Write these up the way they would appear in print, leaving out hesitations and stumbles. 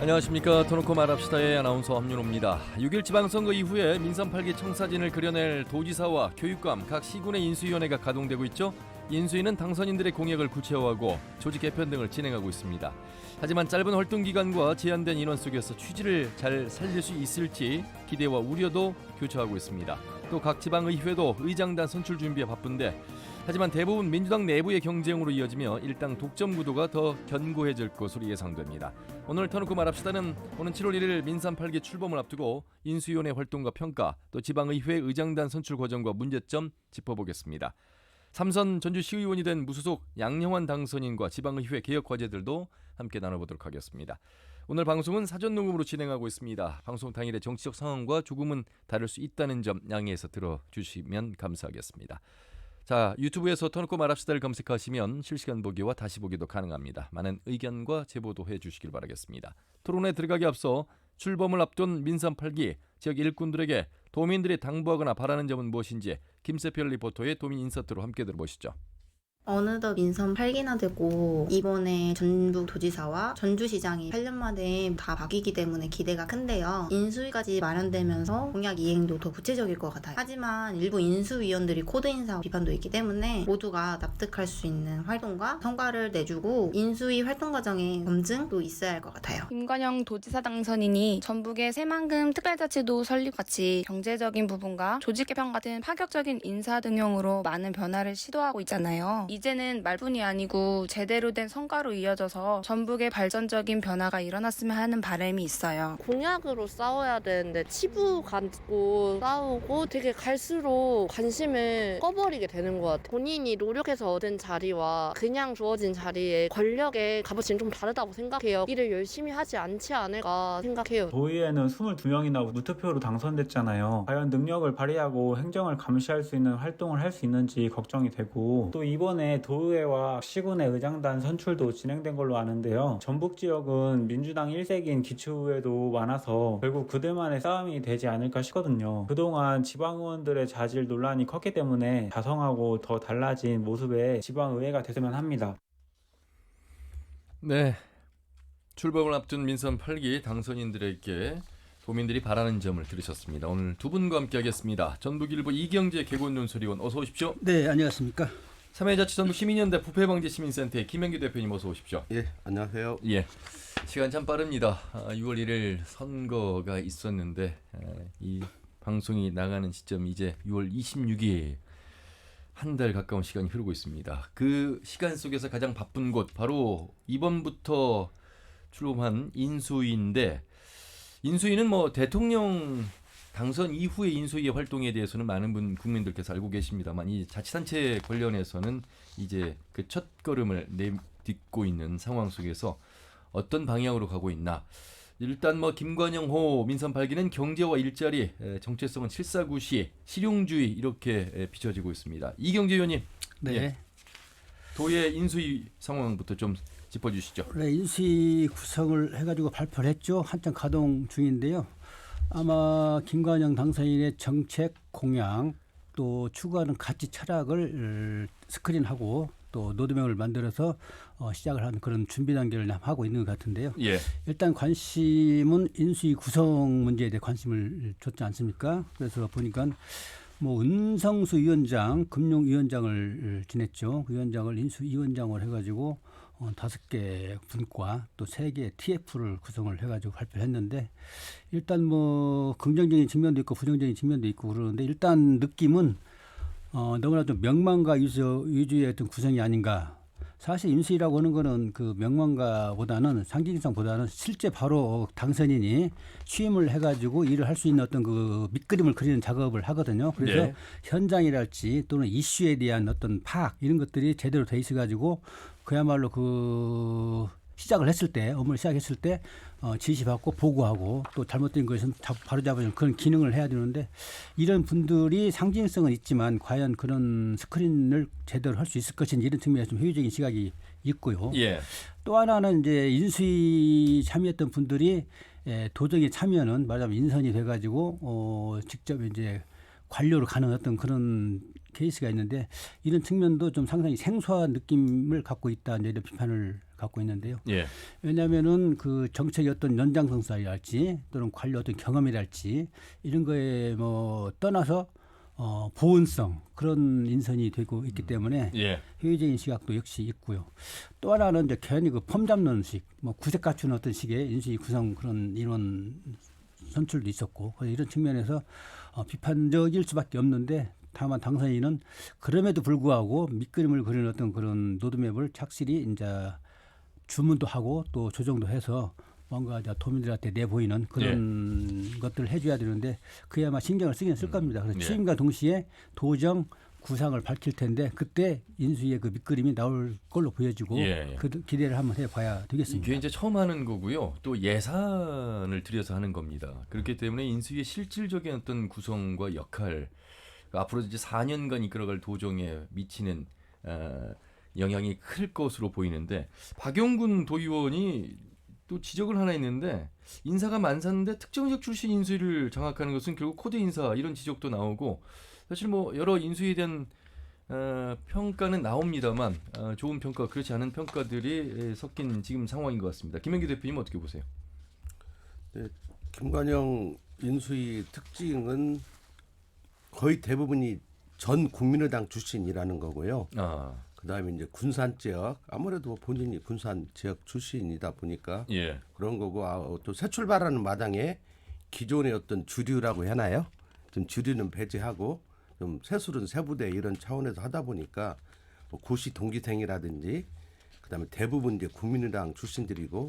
안녕하십니까. 터놓고 말합시다의 아나운서 함윤호입니다. 6일 지방선거 이후에 민선 8기 청사진을 그려낼 도지사와 교육감 각 시군의 인수위원회가 가동되고 있죠. 인수위는 당선인들의 공약을 구체화하고 조직 개편 등을 진행하고 있습니다. 하지만 짧은 활동 기간과 제한된 인원 속에서 취지를 잘 살릴 수 있을지 기대와 우려도 교차하고 있습니다. 또 각 지방의회도 의장단 선출 준비에 바쁜데 하지만 대부분 민주당 내부의 경쟁으로 이어지며 일당 독점 구도가 더 견고해질 것으로 예상됩니다. 오늘 터놓고 말합시다는 오는 7월 1일 민선 8기 출범을 앞두고 인수위원회 활동과 평가, 또 지방의회 의장단 선출 과정과 문제점 짚어보겠습니다. 삼선 전주시의원이 된 무소속 양영환 당선인과 지방의회 개혁 과제들도 함께 나눠보도록 하겠습니다. 오늘 방송은 사전 녹음으로 진행하고 있습니다. 방송 당일의 정치적 상황과 조금은 다를 수 있다는 점 양해해서 들어주시면 감사하겠습니다. 자, 유튜브에서 터놓고 말합시다를 검색하시면 실시간 보기와 다시 보기도 가능합니다. 많은 의견과 제보도 해주시길 바라겠습니다. 토론에 들어가기 앞서 출범을 앞둔 민선 8기 지역 일꾼들에게 도민들이 당부하거나 바라는 점은 무엇인지 김세별 리포터의 도민 인서트로 함께 들어보시죠. 어느덧 민선 8기나 되고 이번에 전북도지사와 전주시장이 8년 만에 다 바뀌기 때문에 기대가 큰데요. 인수위까지 마련되면서 공약 이행도 더 구체적일 것 같아요. 하지만 일부 인수위원들이 코드 인사 비판도 있기 때문에 모두가 납득할 수 있는 활동과 성과를 내주고 인수위 활동 과정에 검증도 있어야 할 것 같아요. 김관영 도지사 당선인이 전북의 새만금 특별자치도 설립같이 경제적인 부분과 조직 개편 같은 파격적인 인사 등용으로 많은 변화를 시도하고 있잖아요. 이제는 말뿐이 아니고 제대로 된 성과로 이어져서 전북의 발전적인 변화가 일어났으면 하는 바람이 있어요. 공약으로 싸워야 되는데 치부 갖고 싸우고 되게 갈수록 관심을 꺼버리게 되는 것 같아요. 본인이 노력해서 얻은 자리와 그냥 주어진 자리의 권력의 값어치는 좀 다르다고 생각해요. 일을 열심히 하지 않지 않을까 생각해요. 도의회는 22명이나 무투표로 당선됐잖아요. 과연 능력을 발휘하고 행정을 감시할 수 있는 활동을 할 수 있는지 걱정이 되고, 또 이번에 도의회와 시군의 의장단 선출도 진행된 걸로 아는데요. 전북 지역은 민주당 1색인 기초의회도 많아서 결국 그들만의 싸움이 되지 않을까 싶거든요. 그동안 지방의원들의 자질 논란이 컸기 때문에 자성하고 더 달라진 모습의 지방의회가 됐으면 합니다. 네, 출범을 앞둔 민선 8기 당선인들에게 도민들이 바라는 점을 들으셨습니다. 오늘 두 분과 함께하겠습니다. 전북일보 이경재 개곤 소리원 어서 오십시오. 네, 안녕하십니까. 3회자치 전북 시민연대 부패방지시민센터의 김현규 대표님 어서 오십시오. 예, 안녕하세요. 예, 시간 참 빠릅니다. 6월 1일 선거가 있었는데 이 방송이 나가는 시점 이제 6월 26일 한 달 가까운 시간이 흐르고 있습니다. 그 시간 속에서 가장 바쁜 곳 바로 이번부터 출범한 인수위인데, 인수위는 뭐 대통령 당선 이후의 인수위의 활동에 대해서는 많은 국민들께서 알고 계십니다만, 이 자치단체 관련해서는 이제 그 첫 걸음을 내딛고 있는 상황 속에서 어떤 방향으로 가고 있나. 일단 뭐 김관영호 민선 8기는 경제와 일자리, 정체성은 749시, 실용주의 이렇게 비춰지고 있습니다. 이경재 의원님, 네. 예, 도의 인수위 상황부터 좀 짚어주시죠. 네, 인수위 구성을 해가지고 발표를 했죠. 한참 가동 중인데요. 아마 김관영 당선인의 정책 공약 또 추구하는 가치 철학을 스크린하고 또 노드맵을 만들어서 시작을 하는 그런 준비 단계를 하고 있는 것 같은데요. 예. 일단 관심은 인수위 구성 문제에 대해 관심을 줬지 않습니까? 그래서 보니까 뭐 은성수 위원장, 금융위원장을 지냈죠. 그 위원장을 인수위원장으로 해가지고 5개 분과 또 3개 TF를 구성을 해가지고 발표를 했는데, 일단 뭐 긍정적인 측면도 있고 부정적인 측면도 있고 그러는데, 일단 느낌은 너무나 좀 명망과 위주의 어떤 구성이 아닌가. 사실 인수위라고 하는 거는 그 명망가보다는 상징성보다는 실제 바로 당선인이 취임을 해가지고 일을 할 수 있는 어떤 그 밑그림을 그리는 작업을 하거든요. 그래서 네. 현장이랄지 또는 이슈에 대한 어떤 파악 이런 것들이 제대로 돼 있어가지고 그야말로 그 시작을 했을 때, 업무를 시작했을 때 지시받고 보고하고 또 잘못된 것은 바로잡아주는 그런 기능을 해야 되는데, 이런 분들이 상징성은 있지만 과연 그런 스크린을 제대로 할 수 있을 것인지 이런 측면에서 좀 회의적인 시각이 있고요. 예. 또 하나는 이제 인수위 참여했던 분들이 도정에 참여는 말하자면 인선이 돼가지고 직접 이제 관료로 가는 어떤 그런 케이스가 있는데, 이런 측면도 좀 상당히 생소한 느낌을 갖고 있다, 이런 비판을 갖고 있는데요. 예. 왜냐하면은 그 정책의 어떤 연장성이랄지 또는 관리 어떤 경험이랄지 이런 거에 뭐 떠나서 보온성 그런 인선이 되고 있기 때문에 예. 회의적인 시각도 역시 있고요. 또 하나는 이제 괜히 그 폼 잡는 식, 뭐 구색 갖추는 어떤 식의 인수위 구성 그런 인원 선출도 있었고 그래서 이런 측면에서 비판적일 수밖에 없는데 다만 당선인은 그럼에도 불구하고 밑그림을 그리는 어떤 그런 로드맵을 착실히 이제 주문도 하고 또 조정도 해서 뭔가 이제 도민들한테 내보이는 그런 것들을 해줘야 되는데 그에 아마 신경을 쓰긴 쓸 겁니다. 그래서 예. 취임과 동시에 도정 구상을 밝힐 텐데 그때 인수위의 그 밑그림이 나올 걸로 보여지고 예. 그 기대를 한번 해봐야 되겠습니다. 이게 이제 처음 하는 거고요. 또 예산을 들여서 하는 겁니다. 그렇기 때문에 인수위의 실질적인 어떤 구성과 역할, 앞으로 이제 4년간 이끌어갈 도정에 미치는 영향이 클 것으로 보이는데 박용군 도의원이 또 지적을 하나 있는데 인사가 많았는데 특정 지역 출신 인수위를 장악하는 것은 결국 코드 인사 이런 지적도 나오고 사실 뭐 여러 인수위에 대한 평가는 나옵니다만 좋은 평가 그렇지 않은 평가들이 섞인 지금 상황인 것 같습니다. 김현기 대표님 어떻게 보세요? 네, 김관영 인수위 특징은 거의 대부분이 전 국민의당 출신이라는 거고요. 그다음에 이제 군산 지역 아무래도 본인이 군산 지역 출신이다 보니까 예. 그런 거고 또 새 출발하는 마당에 기존의 어떤 주류라고 하나요? 좀 주류는 배제하고 좀 새술은 새부대 이런 차원에서 하다 보니까 뭐 고시 동기생이라든지 그다음에 대부분 이제 국민의당 출신들이고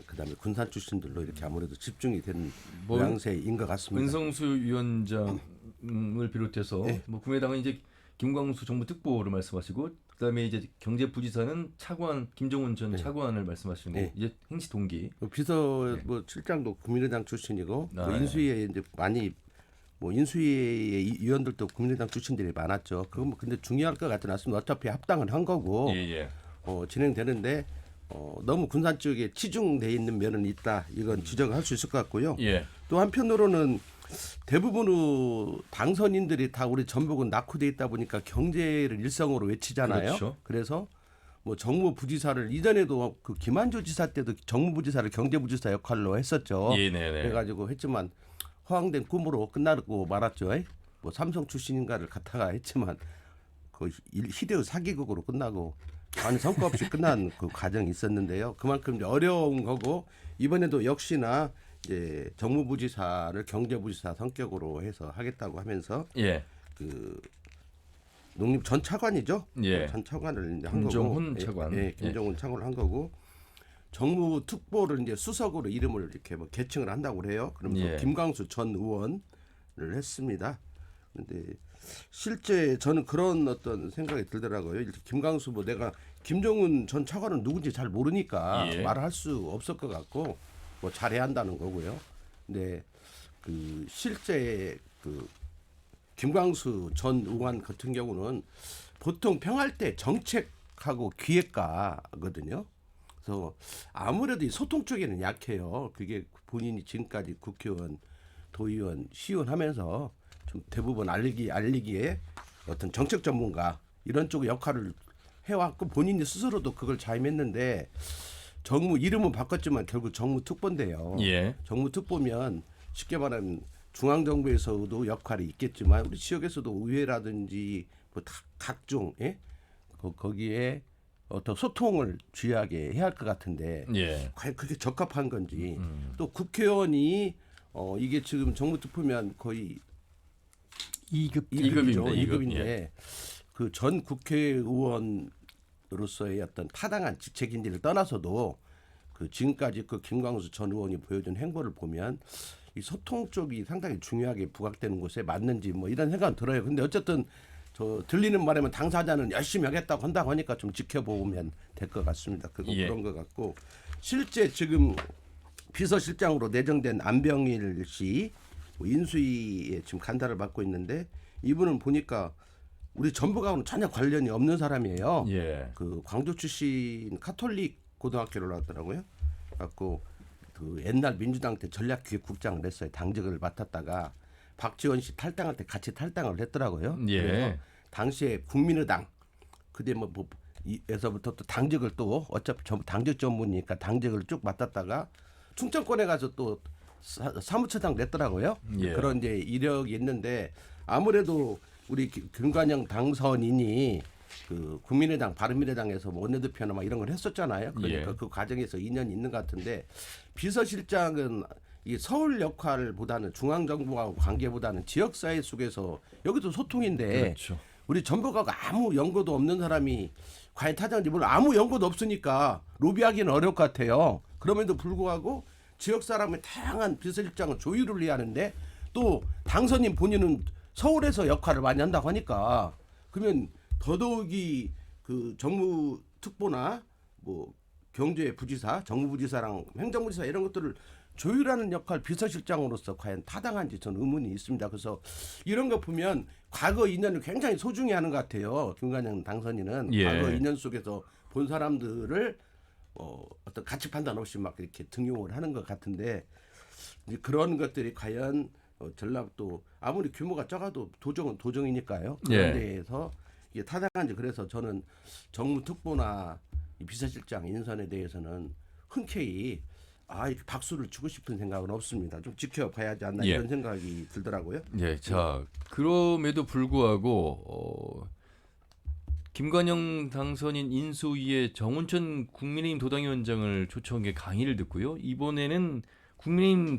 그다음에 군산 출신들로 이렇게 아무래도 집중이 되는 모양새인 것 같습니다. 은성수 위원장을 비롯해서 네. 뭐 국민의당은 이제 김광수 정부 특보를 말씀하시고 그다음에 이제 경제부지사는 차관 김정은 전 차관을 말씀하시는 거고 네. 이제 행시 동기. 비서 뭐 실장도 국민의당 출신이고 아, 뭐 인수위에 이제 많이 뭐 인수위의 위원들도 국민의당 출신들이 많았죠. 그건 뭐 근데 중요할 것 같지 않습니다. 어차피 합당을 한 거고 예. 진행되는데 너무 군산 쪽에 치중돼 있는 면은 있다. 이건 지적을 할 수 있을 것 같고요. 예. 또 한편으로는 대부분의 당선인들이 다 우리 전북은 낙후돼 있다 보니까 경제를 일성으로 외치잖아요. 그렇죠. 그래서 뭐 정무부지사를 이전에도 그 김한조 지사 때도 정무부지사를 경제부지사 역할로 했었죠. 예, 네네. 그래가지고 했지만 허황된 꿈으로 끝나고 말았죠. 뭐 삼성 출신인가를 갖다가 했지만 그 희대의 사기극으로 끝나고 아니 성과 없이 끝난 그 과정이 있었는데요. 그만큼 이제 어려운 거고 이번에도 역시나 이제 정무부지사를 경제부지사 성격으로 해서 하겠다고 하면서 예. 그 농림 전 차관이죠. 예. 전 차관을 이제 한 김정훈 거고. 차관. 예, 김정훈 차관을 한 거고 정무특보를 이제 수석으로 이름을 이렇게 뭐 개칭을 한다고 그래요. 그럼 예. 김광수 전 의원을 했습니다. 그런데 실제 저는 그런 어떤 생각이 들더라고요. 이렇게 김광수 뭐 내가 김정훈 전 차관은 누군지 잘 모르니까 예. 말을 할 수 없을 것 같고 뭐 잘해야 한다는 거고요. 근데 그 실제 그 김광수 전 의원 같은 경우는 보통 평할 때 정책하고 기획가거든요. 그래서 아무래도 이 소통 쪽에는 약해요. 그게 본인이 지금까지 국회의원, 도의원, 시의원 하면서 좀 대부분 알리기에 어떤 정책 전문가 이런 쪽의 역할을 해왔고 본인이 스스로도 그걸 자임했는데 정무 이름은 바꿨지만 결국 정무특보인데요. 예. 정무특보면 쉽게 말하면 중앙정부에서도 역할이 있겠지만 우리 지역에서도 의회라든지 뭐 각종 거기에 어떤 소통을 주요하게 해야 할 것 같은데 예. 과연 그게 적합한 건지 또 국회의원이 이게 지금 정무특보면 거의 2급이죠. 예. 그 전 국회의원으로서의 어떤 타당한 직책인지를 떠나서도 그 지금까지 그 김광수 전 의원이 보여준 행보를 보면 이 소통 쪽이 상당히 중요하게 부각되는 곳에 맞는지 뭐 이런 생각은 들어요. 근데 어쨌든 저 들리는 말이면 당사자는 열심히 하겠다고 한다고 하니까 좀 지켜보면 될 것 같습니다. 예. 그런 것 같고 실제 지금 비서실장으로 내정된 안병일 씨 인수위에 지금 간다를 맡고 있는데 이분은 보니까 우리 전북하고는 전혀 관련이 없는 사람이에요. 예. 그 광주 출신 카톨릭 고등학교를 나왔더라고요. 갖고 그 옛날 민주당 때 전략기획국장을 했어요. 당직을 맡았다가 박지원 씨 탈당할 때 같이 탈당을 했더라고요. 예. 그래서 당시에 국민의당 그때 뭐 에서부터 또 당직을 또 어차피 당직 전문이니까 당직을 쭉 맡았다가 충청권에 가서 또 사무처장 냈더라고요. 예. 그런 이제 이력이 있는데 아무래도 우리 김관영 당선인이 그 국민의당 바른미래당에서 뭐 원내대표나 막 이런 걸 했었잖아요. 그러니까 예. 그 과정에서 인연이 있는 것 같은데 비서실장은 이 서울 역할보다는 중앙정부하고 관계보다는 지역사회 속에서 여기도 소통인데 그렇죠. 우리 전북하고 아무 연고도 없는 사람이 과연 타장인지 몰라. 아무 연고도 없으니까 로비하기는 어려울 것 같아요. 그럼에도 불구하고 지역 사람의 다양한 비서실장을 조율을 해야 하는데 또 당선인 본인은 서울에서 역할을 많이 한다고 하니까 그러면 더더욱이 그 정무특보나 뭐 경제부지사, 정무부지사랑 행정부지사 이런 것들을 조율하는 역할 비서실장으로서 과연 타당한지 저는 의문이 있습니다. 그래서 이런 거 보면 과거 인연을 굉장히 소중히 하는 것 같아요. 김관영 당선인은 예. 과거 인연 속에서 본 사람들을 어떤 가치 판단 없이 막 이렇게 등용을 하는 것 같은데 이제 그런 것들이 과연 전라도 아무리 규모가 작아도 도정은 도정이니까요. 그런 예. 데에서 이게 타당한지 그래서 저는 정무특보나 이 비서실장 인선에 대해서는 흔쾌히 이렇게 박수를 주고 싶은 생각은 없습니다. 좀 지켜봐야 하지 않나 예. 이런 생각이 들더라고요. 예, 자 그럼에도 불구하고 김관영 당선인 인수위에 정운천 국민의힘 도당위원장을 초청한 게 강의를 듣고요. 이번에는 국민의힘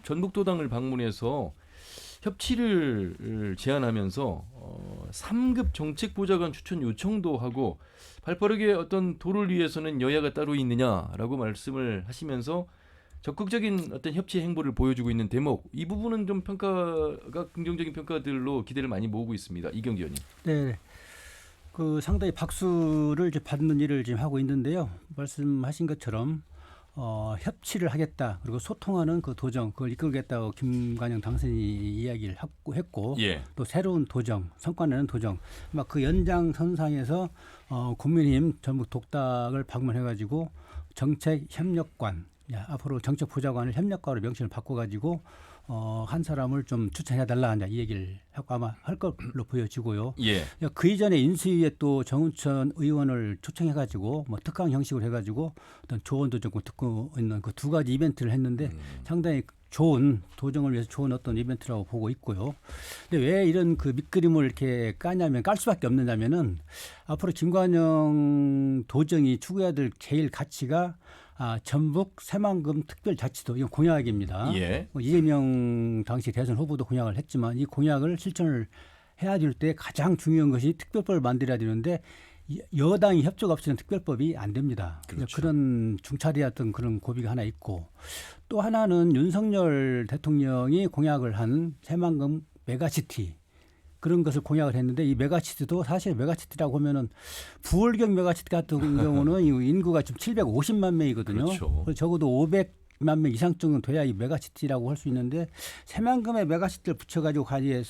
전북도당을 방문해서 협치를 제안하면서 3급 정책보좌관 추천 요청도 하고 발빠르게 어떤 도를 위해서는 여야가 따로 있느냐라고 말씀을 하시면서 적극적인 어떤 협치 행보를 보여주고 있는 대목 이 부분은 좀 평가가 긍정적인 평가들로 기대를 많이 모으고 있습니다. 이경기 의원님. 네. 그 상당히 박수를 이제 받는 일을 지금 하고 있는데요. 말씀하신 것처럼 협치를 하겠다 그리고 소통하는 그 도정 그걸 이끌겠다고 김관영 당선인이 이야기를 했고 예. 또 새로운 도정 성과내는 도정 막 그 연장선상에서 국민의힘 전북 독당을 방문해가지고 정책 협력관 앞으로 정책 보좌관을 협력관으로 명칭을 바꿔가지고 한 사람을 좀 추천해달라 이 얘기를 하고 아마 할 걸로 보여지고요. 예. 그 이전에 인수위에 또 정운천 의원을 초청해가지고 뭐 특강 형식으로 해가지고 어떤 조언도 좀 듣고 있는 그 두 가지 이벤트를 했는데 상당히 좋은 도정을 위해서 좋은 어떤 이벤트라고 보고 있고요. 근데 왜 이런 그 밑그림을 이렇게 깔 수밖에 없느냐면은 앞으로 김관영 도정이 추구해야 될 제일 가치가 전북 새만금 특별자치도 이건 공약입니다. 예. 이재명 당시 대선 후보도 공약을 했지만 이 공약을 실천을 해야 될 때 가장 중요한 것이 특별법을 만들어야 되는데 여당이 협조가 없이는 특별법이 안 됩니다. 그렇죠. 그런 중차대했던 그런 고비가 하나 있고 또 하나는 윤석열 대통령이 공약을 한 새만금 메가시티 그런 것을 공약을 했는데 이 메가시티도 사실 메가시티라고 하면은 부월경 메가시티 같은 경우는 인구가 지금 750만 명이거든요. 그렇죠. 그래서 적어도 500만 명 이상 정도 돼야 이 메가시티라고 할 수 있는데 새만금의 메가시티를 붙여가지고 가지에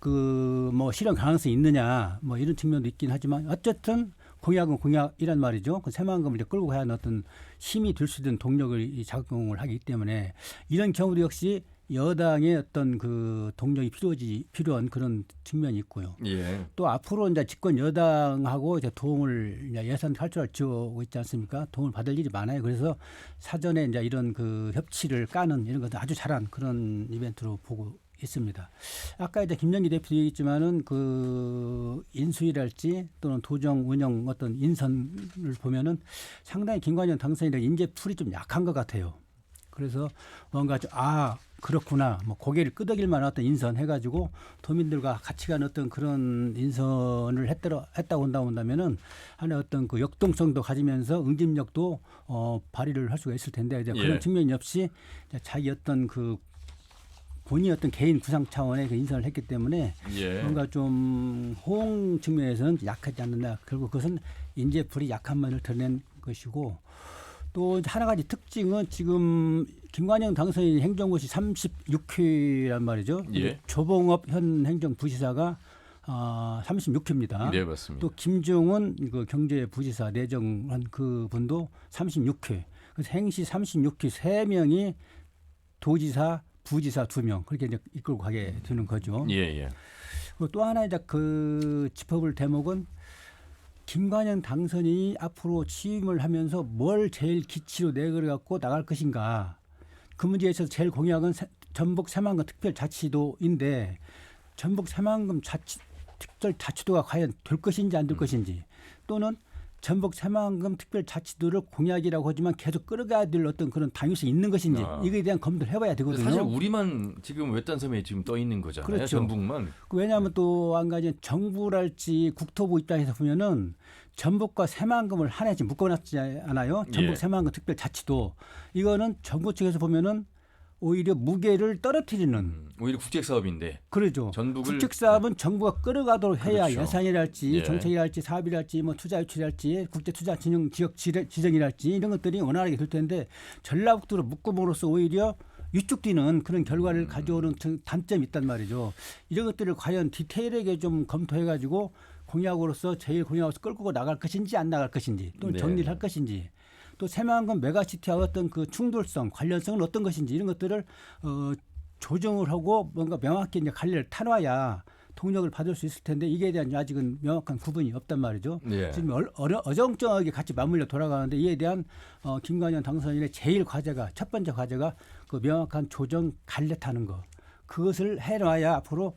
그 뭐 실현 가능성이 있느냐 뭐 이런 측면도 있긴 하지만 어쨌든 공약은 공약이란 말이죠. 그 새만금을 이제 끌고 가야 하는 어떤 힘이 될 수 있는 동력을 작용을 하기 때문에 이런 경우도 역시 여당의 어떤 그 동력이 필요한 그런 측면이 있고요. 예. 또 앞으로 이제 집권 여당하고 이제 도움을 이제 예산 탈출을 지어오고 있지 않습니까? 도움을 받을 일이 많아요. 그래서 사전에 이제 이런 그 협치를 까는 이런 것도 아주 잘한 그런 이벤트로 보고 있습니다. 아까 이제 김영기 대표도 얘기했지만은 그 인수위랄지 또는 도정 운영 어떤 인선을 보면은 상당히 김관영 당선인의 인재풀이 좀 약한 것 같아요. 그래서 뭔가 좀 그렇구나. 뭐 고개를 끄덕일 만한 어떤 인선 해가지고 도민들과 같이 가는 어떤 그런 인선을 했다고 한다면은 하나의 어떤 그 역동성도 가지면서 응집력도 발휘를 할 수가 있을 텐데 이제 그런 측면이 없이 자기 어떤 그 본인의 어떤 개인 구상 차원의 그 인선을 했기 때문에 뭔가 좀 호응 측면에서는 약하지 않는다. 결국 그것은 인재풀이 약한 면을 드러낸 것이고 또 하나 가지 특징은 지금 김관영 당선인 행정고시 36회란 말이죠. 예. 조봉업 현 행정부지사가 36회입니다. 네, 맞습니다. 또 김종훈 그 경제부지사 내정한 그 분도 36회. 그래서 행시 36회 3명이 도지사, 부지사 2명 그렇게 이제 이끌고 가게 되는 거죠. 예. 그리고 또 하나 이제 그 짚어볼 대목은 김관영 당선인이 앞으로 취임을 하면서 뭘 제일 기치로 내걸어 갖고 나갈 것인가. 그 문제에 있어서 제일 공약은 전북 새만금 특별자치도인데 전북 새만금 특별자치도가 과연 될 것인지 안 될 것인지, 또는 전북 새만금 특별자치도를 공약이라고 하지만 계속 끌어가야 될 어떤 그런 당위성이 있는 것인지, 이거에 대한 검토를 해봐야 되거든요. 사실 우리만 지금 외딴섬에 지금 떠 있는 거잖아요. 그렇죠. 전북만. 왜냐하면 또 한 가지 정부랄지 국토부 입장에서 보면은 전북과 새만금을 하나에 지금 묶어놨지 않아요. 전북 예. 새만금 특별자치도. 이거는 정부 측에서 보면은 오히려 무게를 떨어뜨리는, 오히려 국책 사업인데. 그러죠. 전북을 국책 사업은 정부가 끌어가도록 해야 그렇죠. 예산이랄지 예. 정책이랄지 사업이랄지 뭐 투자 유치랄지 국제 투자 진영 지역 지정이랄지 이런 것들이 원활하게 될 텐데 전라북도로 묶음으로써 오히려 위축되는 그런 결과를 가져오는 단점이 있단 말이죠. 이런 것들을 과연 디테일하게 좀 검토해가지고 공약으로서 제일 공약으로서 끌고 나갈 것인지 안 나갈 것인지, 또는 네. 정리를 할 것인지, 또 새만금 메가시티와 어떤 그 충돌성, 관련성은 어떤 것인지 이런 것들을 조정을 하고 뭔가 명확히 이제 갈래를 타놔야 통역을 받을 수 있을 텐데 이게 대한 아직은 명확한 구분이 없단 말이죠. 예. 지금 어정쩡하게 같이 맞물려 돌아가는데 이에 대한 김관영 당선인의 제일 과제가, 첫 번째 과제가 그 명확한 조정 갈래 타는 거. 그것을 해놔야 앞으로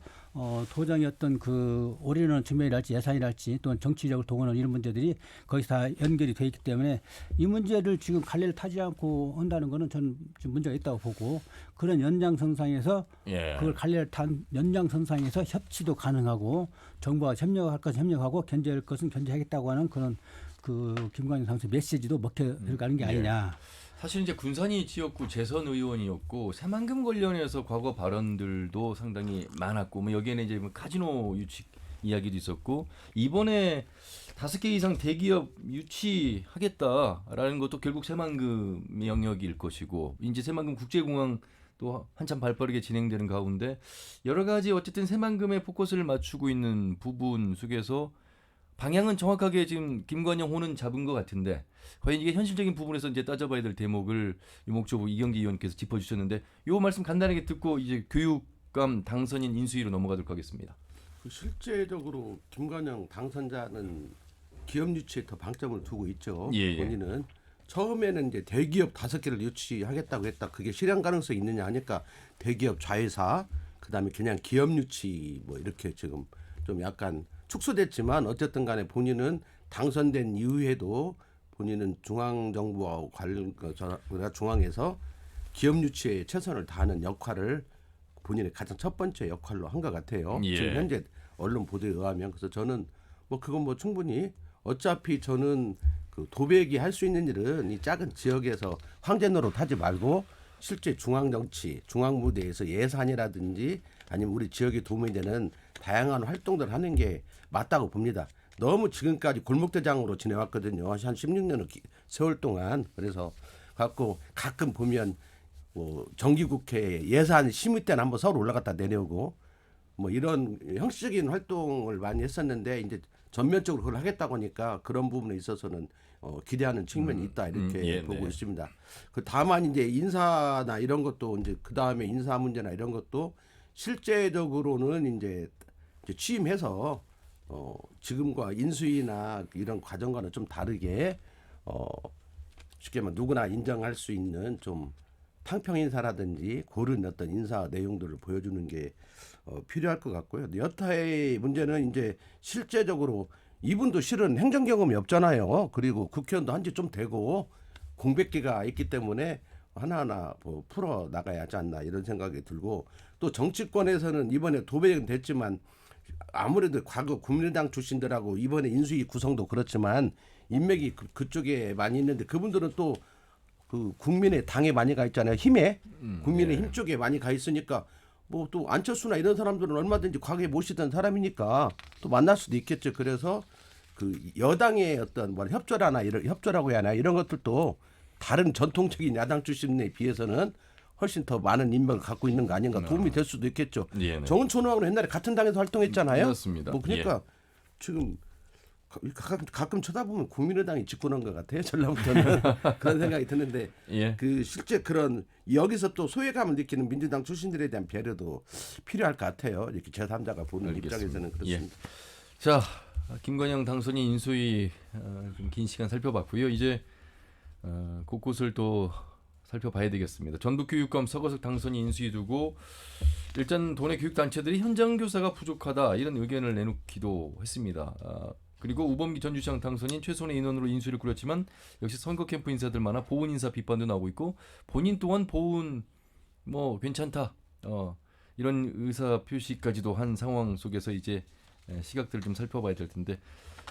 도정의 어떤 그 올인원 증명이랄지 예산이랄지 또는 정치적으로 동원하는 이런 문제들이 거기서 다 연결이 돼 있기 때문에 이 문제를 지금 갈래를 타지 않고 한다는 거는 저는 좀 문제가 있다고 보고, 그런 연장선상에서 예. 그걸 갈래를 탄 연장선상에서 협치도 가능하고 정부와 협력할 것은 협력하고 견제할 것은 견제하겠다고 하는 그런 그 김관영 당선 메시지도 먹혀 들어가는 게 아니냐. 사실 이제 군산이 지역구 재선 의원이었고 새만금 관련해서 과거 발언들도 상당히 많았고, 뭐 여기에는 이제 뭐 카지노 유치 이야기도 있었고, 이번에 5개 이상 대기업 유치하겠다라는 것도 결국 새만금 영역일 것이고, 이제 새만금 국제공항도 한참 발빠르게 진행되는 가운데 여러 가지 어쨌든 새만금에 포커스를 맞추고 있는 부분 속에서 방향은 정확하게 지금 김관영 호는 잡은 것 같은데, 과연 이게 현실적인 부분에서 이제 따져봐야 될 대목을 유목조부 이경기 의원께서 짚어주셨는데, 요 말씀 간단하게 듣고 이제 교육감 당선인 인수위로 넘어가도록 하겠습니다. 실제적으로 김관영 당선자는 기업 유치에 더 방점을 두고 있죠. 예, 예. 본인은 처음에는 이제 대기업 5개를 유치하겠다고 했다. 그게 실현 가능성이 있느냐 하니까 대기업 자회사, 그다음에 그냥 기업 유치 뭐 이렇게 지금 좀 약간 축소됐지만 어쨌든 간에 본인은 당선된 이후에도 본인은 중앙정부와 중앙에서 기업 유치에 최선을 다하는 역할을 본인의 가장 첫 번째 역할로 한 것 같아요. 예. 지금 현재 언론 보도에 의하면. 그래서 저는 뭐 그건 뭐 충분히, 어차피 저는 그 도배기 할 수 있는 일은 이 작은 지역에서 황제 노릇 하지 말고 실제 중앙 정치, 중앙 무대에서 예산이라든지 아니면 우리 지역에 도움이 되는 다양한 활동들을 하는 게 맞다고 봅니다. 너무 지금까지 골목대장으로 지내왔거든요. 한 16년의 세월 동안. 그래서 갖고 가끔 보면 뭐 정기국회 예산 심의 때는 한번 서울 올라갔다 내려오고 뭐 이런 형식적인 활동을 많이 했었는데, 이제 전면적으로 그걸 하겠다고 하니까 그런 부분에 있어서는 기대하는 측면이 있다 이렇게 예, 보고 네. 있습니다. 그 다만 이제 인사나 이런 것도 이제 그 다음에 인사 문제나 이런 것도 실제적으로는 이제 취임해서 지금과 인수위나 이런 과정과는 좀 다르게 쉽게 말하면 누구나 인정할 수 있는 좀 탕평 인사라든지 고른 어떤 인사 내용들을 보여주는 게 필요할 것 같고요. 여타의 문제는 이제 실제적으로 이분도 실은 행정 경험이 없잖아요. 그리고 국회의원도 한 지 좀 되고 공백기가 있기 때문에 하나하나 뭐 풀어 나가야 하지 않나 이런 생각이 들고, 또 정치권에서는 이번에 도배는 됐지만 아무래도 과거 국민의당 출신들하고 이번에 인수위 구성도 그렇지만 인맥이 그쪽에 많이 있는데, 그분들은 또 그 국민의 당에 많이 가 있잖아요. 힘에 국민의 힘 쪽에 많이 가 있으니까 뭐 또 안철수나 이런 사람들은 얼마든지 과거에 모시던 사람이니까 또 만날 수도 있겠죠. 그래서 그 여당의 어떤 뭐 협조라나 이런 협조라고 해야 하나 이런 것들도 다른 전통적인 야당 출신에 비해서는 훨씬 더 많은 인맥을 갖고 있는 거 아닌가, 도움이 될 수도 있겠죠. 예, 네. 정은천하고는 옛날에 같은 당에서 활동했잖아요. 그렇습니다. 뭐 그러니까 지금 가끔 쳐다보면 국민의당이 집권한 것 같아요. 전라북도는 그런 생각이 드는데, 예. 그 실제 그런 여기서 또 소외감을 느끼는 민주당 출신들에 대한 배려도 필요할 것 같아요. 이렇게 제3자가 보는 알겠습니다. 입장에서는 그렇습니다. 자, 김관영 당선인 인수위 좀 긴 시간 살펴봤고요. 이제 곳곳을 또 살펴봐야 되겠습니다. 전북교육감 서거석 당선인 인수위 두고 일단 도내 교육단체들이 현장 교사가 부족하다 이런 의견을 내놓기도 했습니다. 그리고 우범기 전주시장 당선인 최소한의 인원으로 인수위를 꾸렸지만 역시 선거 캠프 인사들 많아 보훈 인사 비판도 나오고 있고 본인 또한 보훈 뭐 괜찮다 이런 의사 표시까지도 한 상황 속에서 이제 시각들을 좀 살펴봐야 될 텐데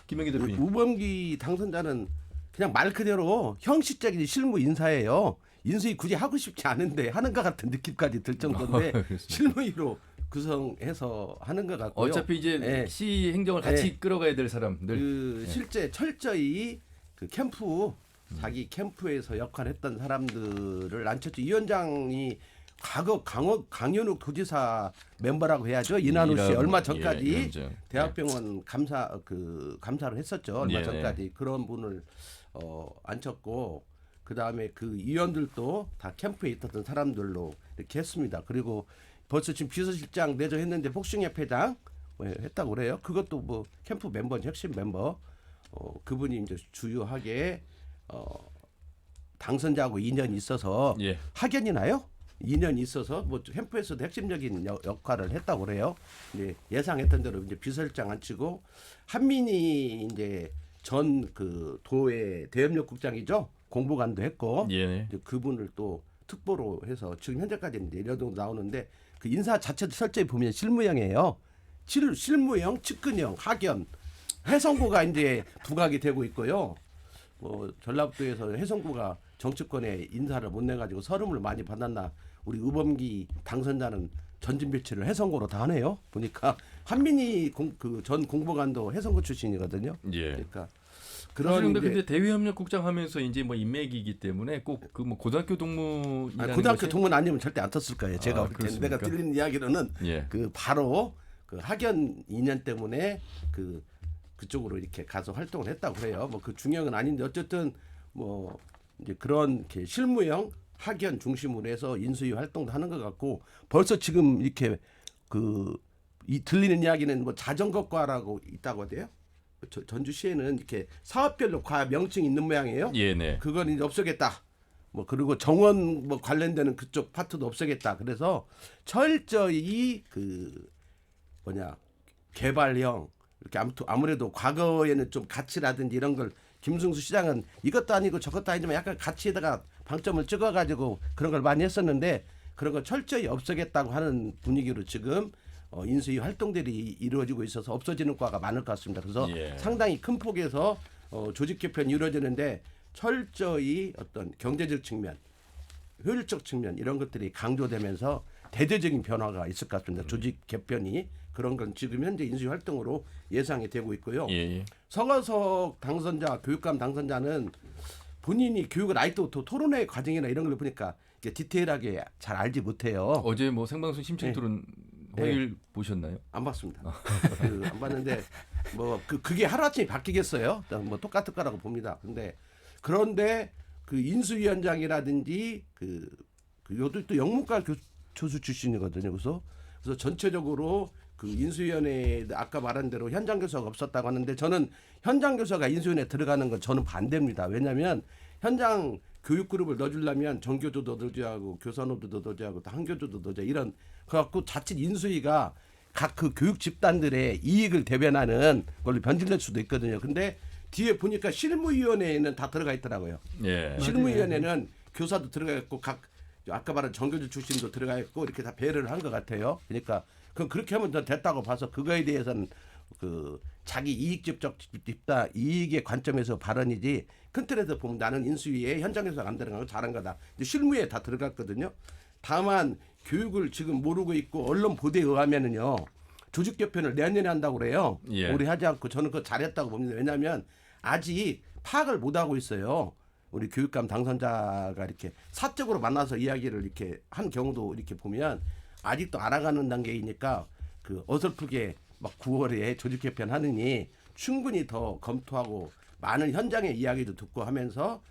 김영기 대표님. 우범기 당선자는 그냥 말 그대로 형식적인 실무 인사예요. 인수위 굳이 하고 싶지 않은데 하는 것 같은 느낌까지 들 정도인데 실무위로 구성해서 하는 것 같고요. 어차피 이제 예. 시 행정을 같이 예. 끌어가야 될 사람들. 실제 철저히 그 캠프 자기 캠프에서 역할했던 사람들을 앉혔죠. 이 위원장이 과거 강현욱 도지사 멤버라고 해야죠. 이난우 씨 얼마 전까지 대학병원 감사를 했었죠. 얼마 전까지 그런 분을 앉혔고 그 다음에 그 위원들도 다 캠프에 있었던 사람들로 이렇게 했습니다. 그리고 벌써 지금 비서실장 내정했는데 복싱협회장 했다고 그래요. 그것도 뭐 캠프 멤버, 핵심 멤버 그분이 이제 주요하게 당선자하고 인연이 있어서 학연이 나요? 인연이 있어서 뭐 캠프에서도 핵심적인 역할을 했다고 그래요. 이제 예상했던 대로 이제 비서실장 앉히고 한민희 이제 전 그 도의 대협력국장이죠. 공보관도 했고 이제 그분을 또 특보로 해서 지금 현재까지는 내려도 나오는데 그 인사 자체도 설정이 보면 실무형이에요. 실무형, 측근형, 학연, 해성구가 이제 부각이 되고 있고요. 뭐 전라북도에서 해성구가 정치권에 인사를 못 내가지고 서름을 많이 받았나 우리 우범기 당선자는 전진 배치를 해성구로 다 하네요. 보니까 한민희 전 공보관도 해성구 출신이거든요. 그러니까 그런 근데 대외협력국장 하면서 이제 뭐 인맥이기 때문에 꼭 그 뭐 고등학교 동문이라는 고등학교 동문 아니면 절대 안 떴을 거예요. 제가 내가 들리는 이야기로는 그 바로 그 학연 인연 때문에 그쪽으로 이렇게 가서 활동을 했다고 그래요. 뭐 그 중요한 건 아닌데 어쨌든 뭐 이제 그런 이렇게 실무형 학연 중심으로 해서 인수위 활동도 하는 것 같고 벌써 지금 이렇게 이 들리는 이야기는 뭐 자전거과라고 있다고 하대요. 전주시에는 이렇게 사업별로 과 명칭이 있는 모양이에요. 그건 이제 없애겠다. 뭐 그리고 정원 뭐 관련되는 그쪽 파트도 없애겠다. 그래서 철저히 개발형 이렇게 아무래도 과거에는 좀 가치라든지 이런 걸 김승수 시장은 이것도 아니고 저것도 아니지만 약간 가치에다가 방점을 찍어가지고 그런 걸 많이 했었는데 그런 걸 철저히 없애겠다고 하는 분위기로 지금 인수위 활동들이 이루어지고 있어서 없어지는 과가 많을 것 같습니다. 그래서 상당히 큰 폭에서 조직 개편이 이루어지는데 철저히 어떤 경제적 측면, 효율적 측면 이런 것들이 강조되면서 대대적인 변화가 있을 것 같습니다. 조직 개편이 그런 건 지금 현재 인수위 활동으로 예상이 되고 있고요. 서거석 당선자, 교육감 당선자는 본인이 교육을 아직도 토론회 과정이나 이런 걸 보니까 디테일하게 잘 알지 못해요. 어제 뭐 생방송 심층 토론 화요일 보셨나요? 안 봤습니다. 안 봤는데 뭐 그게 하루아침에 바뀌겠어요? 뭐 똑같을 거라고 봅니다. 그런데 그 인수위원장이라든지 요도 또 영문과 교수 출신이거든요. 그래서 전체적으로 그 인수위원회 아까 말한 대로 현장 교사가 없었다고 하는데 저는 현장 교사가 인수위원회에 들어가는 건 저는 반대입니다. 왜냐하면 현장 교육 그룹을 넣어주려면 정교조도 넣어줘야 하고 교사노도 넣어줘야 하고 또 한교조도 넣어줘야 이런 그래갖고 자칫 인수위가 각 그 교육 집단들의 이익을 대변하는 걸로 변질될 수도 있거든요. 근데 뒤에 보니까 실무위원회에는 다 들어가 있더라고요. 실무위원회는 교사도 들어가 있고 각 아까 말한 정교조 출신도 들어가 있고 이렇게 다 배려를 한 것 같아요. 그러니까 그렇게 하면 더 됐다고 봐서 그거에 대해서는 자기 이익적 집단 이익의 관점에서 발언이지 큰 틀에서 보면 나는 인수위에 현장에서 안 들어간 거 잘한 거다. 실무에 다 들어갔거든요. 다만 교육을 지금 모르고 있고 언론 보도에 의하면은요 조직 개편을 내년에 한다고 그래요. 올해 하지 않고 저는 그거 잘했다고 봅니다. 왜냐하면 아직 파악을 못 하고 있어요. 우리 교육감 당선자가 이렇게 사적으로 만나서 이야기를 이렇게 한 경우도 이렇게 보면 아직도 알아가는 단계이니까 어설프게 막 9월에 조직 개편 하느니 충분히 더 검토하고 많은 현장의 이야기도 듣고 하면서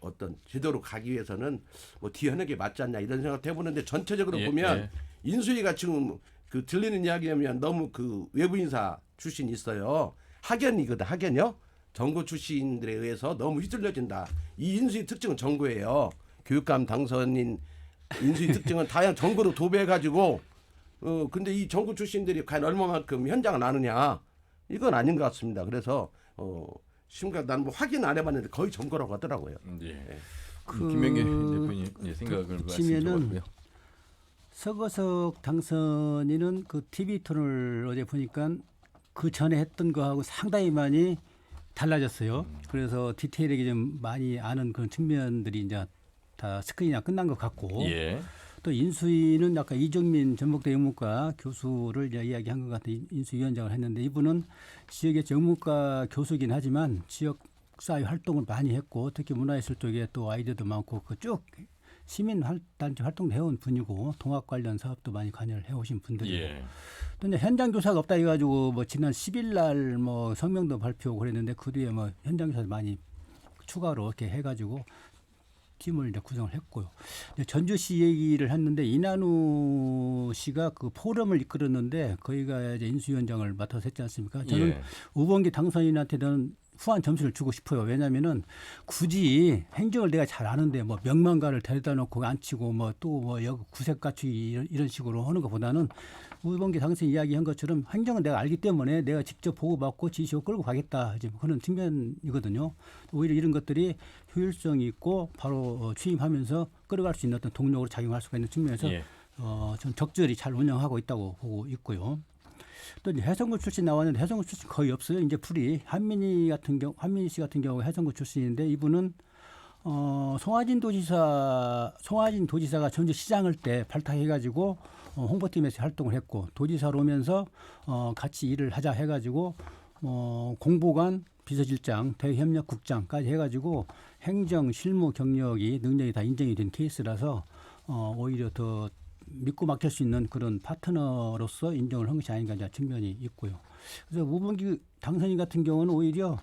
어떤 제도로 가기 위해서는 뭐 뒤하는 게 맞지 않냐 이런 생각 해보는데 전체적으로 보면 인수위가 지금 들리는 이야기하면 너무 외부 인사 출신이 있어요. 학연이거든. 학연이요. 정고 출신들에 의해서 너무 휘둘려진다. 이 인수위 특징은 정고예요. 교육감 당선인 인수위 특징은 다양한 정고로 도배해가지고 근데 이 정고 출신들이 과연 얼마만큼 현장을 아느냐 이건 아닌 것 같습니다. 그래서 심각 나는 뭐 확인 안 해봤는데 거의 정고라고 하더라고요. 예. 김명기 대표님 생각을 말씀 들어봤고요. 서거석 당선인은 그 TV 토론을 어제 보니까 그 전에 했던 거하고 상당히 많이 달라졌어요. 그래서 디테일하게 좀 많이 아는 그런 측면들이 이제 다 스크린이나 끝난 것 같고 예. 또 인수위는 아까 이정민 전북대 영문과 교수를 이제 이야기한 것 같아요. 인수위원장을 했는데 이분은 지역의 영문과 교수긴 하지만 지역 사회 활동을 많이 했고 특히 문화예술 쪽에 또 아이디어도 많고 그 쭉 시민단체 활동도 해온 분이고 통합 관련 사업도 많이 관여를 해오신 분들이고 예. 또 이제 현장 조사가 없다 해가지고 뭐 지난 10일 날 뭐 성명도 발표하고 그랬는데 그 뒤에 뭐 현장 조사 많이 추가로 이렇게 해가지고 팀을 이제 구성을 했고요. 전주시 얘기를 했는데 이난우 씨가 그 포럼을 이끌었는데 거기가 이제 인수위원장을 맡아서 했지 않습니까? 저는 예. 우범기 당선인한테는 후한 점수를 주고 싶어요. 왜냐하면은 굳이 행정을 내가 잘 아는데 뭐 명망가를 데려다 놓고 앉히고 뭐 또 뭐 여기 구색 갖추기 이런 식으로 하는 것보다는 우범기 당선인 이야기한 것처럼 행정은 내가 알기 때문에 내가 직접 보고받고 지시고 끌고 가겠다. 이제 그런 측면이거든요. 오히려 이런 것들이 효율성이 있고 바로 취임하면서 끌어갈 수 있는 어떤 동력으로 작용할 수가 있는 측면에서 예. 좀 적절히 잘 운영하고 있다고 보고 있고요. 또 이제 해성구 출신 나왔는데 해성구 출신 거의 없어요. 이제 풀이 한민희 씨 같은 경우 해성구 출신인데 이분은 송하진 도지사가 전주시장을 때 발탁해가지고 홍보팀에서 활동을 했고 도지사로 오면서 같이 일을 하자 해가지고 공보관 비서실장 대협력국장까지 해가지고 행정 실무 경력이 능력이 다 인정이 된 케이스라서 오히려 더 믿고 맡길 수 있는 그런 파트너로서 인정을 한 것이 아닌가 하는 측면이 있고요. 그래서 우범기 당선인 같은 경우는 오히려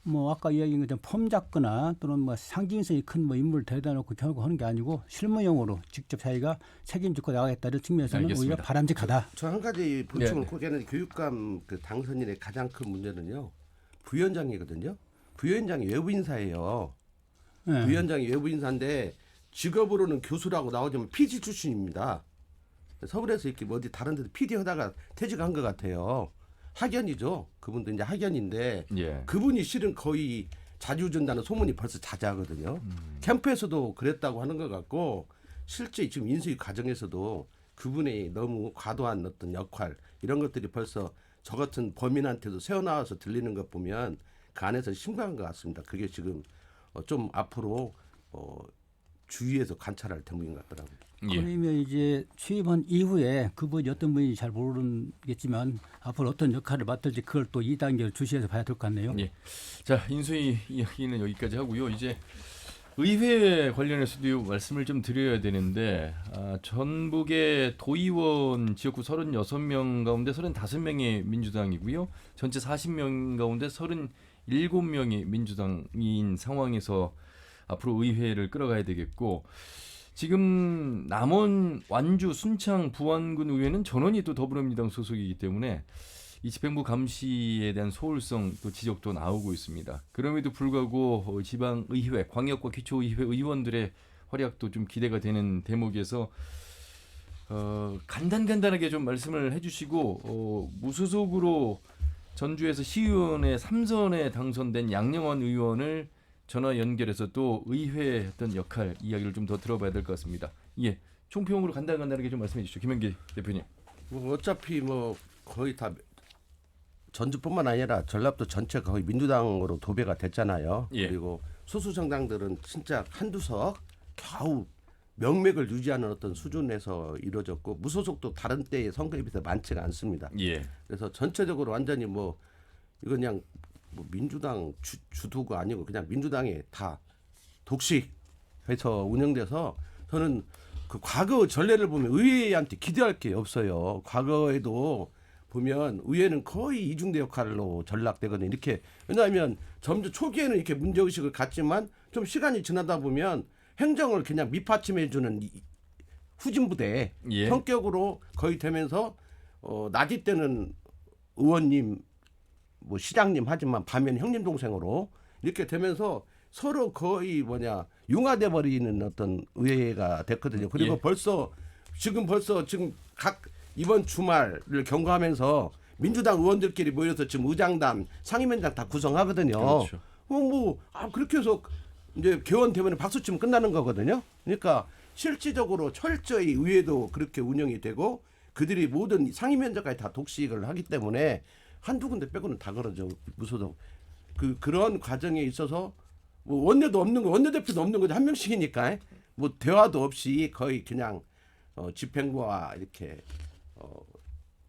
뭐 아까 이야기한 것처럼 폼 잡거나 또는 뭐 상징성이 큰 뭐 인물을 데려다 놓고 결국하는 게 아니고 실무용으로 직접 자기가 책임지고 나가겠다는 측면에서는 알겠습니다. 오히려 바람직하다. 저 한 가지 보충을 네. 꼭 하는 교육감 그 당선인의 가장 큰 문제는요. 부위원장이거든요. 부위원장이 외부 인사예요. 네. 부위원장이 외부 인사인데 직업으로는 교수라고 나오지만 PD 출신입니다. 서울에서 이렇게 뭐 어디 다른 데도 PD 하다가 퇴직한 것 같아요. 학연이죠. 그분도 이제 학연인데 예. 그분이 실은 거의 자주준다는 소문이 벌써 자자하거든요. 캠프에서도 그랬다고 하는 것 같고 실제 지금 인수위 과정에서도 그분의 너무 과도한 어떤 역할 이런 것들이 벌써 저 같은 범인한테도 새어나와서 들리는 것 보면 그 안에서 심각한 것 같습니다. 그게 지금 좀 앞으로 주위에서 관찰할 대목인 것 같더라고요. 예. 그러면 이제 취임한 이후에 그분이 어떤 분인지 잘 모르겠지만 앞으로 어떤 역할을 맡을지 그걸 또 2단계로 주시해서 봐야 될 것 같네요. 예. 자, 인수위 이야기는 여기까지 하고요. 이제 의회 관련해서도 말씀을 좀 드려야 되는데 전북의 도의원 지역구 36명 가운데 35명이 민주당이고요. 전체 40명 가운데 37명이 민주당인 상황에서 앞으로 의회를 끌어가야 되겠고 지금 남원, 완주, 순창, 부안군 의회는 전원이 또 더불어민주당 소속이기 때문에 이 집행부 감시에 대한 소홀성 또 지적도 나오고 있습니다. 그럼에도 불구하고 지방의회, 광역과 기초의회 의원들의 활약도 좀 기대가 되는 대목에서 간단하게 좀 말씀을 해주시고 무소속으로 전주에서 시의원의 3선에 당선된 양영원 의원을 전화 연결해서 또 의회의 어떤 역할 이야기를 좀 더 들어봐야 될 것 같습니다. 예, 총평으로 간단하게 좀 말씀해 주시죠, 김명기 대표님. 뭐 어차피 뭐 거의 다 전주뿐만 아니라 전라도 전체가 거의 민주당으로 도배가 됐잖아요. 예. 그리고 소수 정당들은 진짜 한두석 겨우 명맥을 유지하는 어떤 수준에서 이루어졌고 무소속도 다른 때의 선거에 비해서 많지가 않습니다. 예, 그래서 전체적으로 완전히 뭐 이건 그냥 뭐 민주당 주도가 아니고 그냥 민주당에 다 독식해서 운영돼서 저는 그 과거 전례를 보면 의회한테 기대할 게 없어요. 과거에도 보면 의회는 거의 이중대 역할로 전락되거든요. 이렇게 왜냐하면 점점 초기에는 이렇게 문제의식을 갖지만 좀 시간이 지나다 보면 행정을 그냥 밑받침해주는 후진부대 예. 성격으로 거의 되면서 낮이 때는 의원님 뭐 시장님 하지만 반면 형님 동생으로 이렇게 되면서 서로 거의 융화돼 버리는 어떤 의회가 됐거든요. 그리고 지금 각 이번 주말을 경과하면서 민주당 의원들끼리 모여서 지금 의장단, 상임위원장 다 구성하거든요. 그렇죠. 그렇게 해서 이제 개원되면 박수 치면 끝나는 거거든요. 그러니까 실질적으로 철저히 의회도 그렇게 운영이 되고 그들이 모든 상임위원장까지 다 독식을 하기 때문에 한두 군데 빼고는 다 그러죠. 무소속. 그런 과정에 있어서 뭐 원내대표도 없는 거죠. 한 명씩이니까 뭐 대화도 없이 거의 그냥 집행부와 이렇게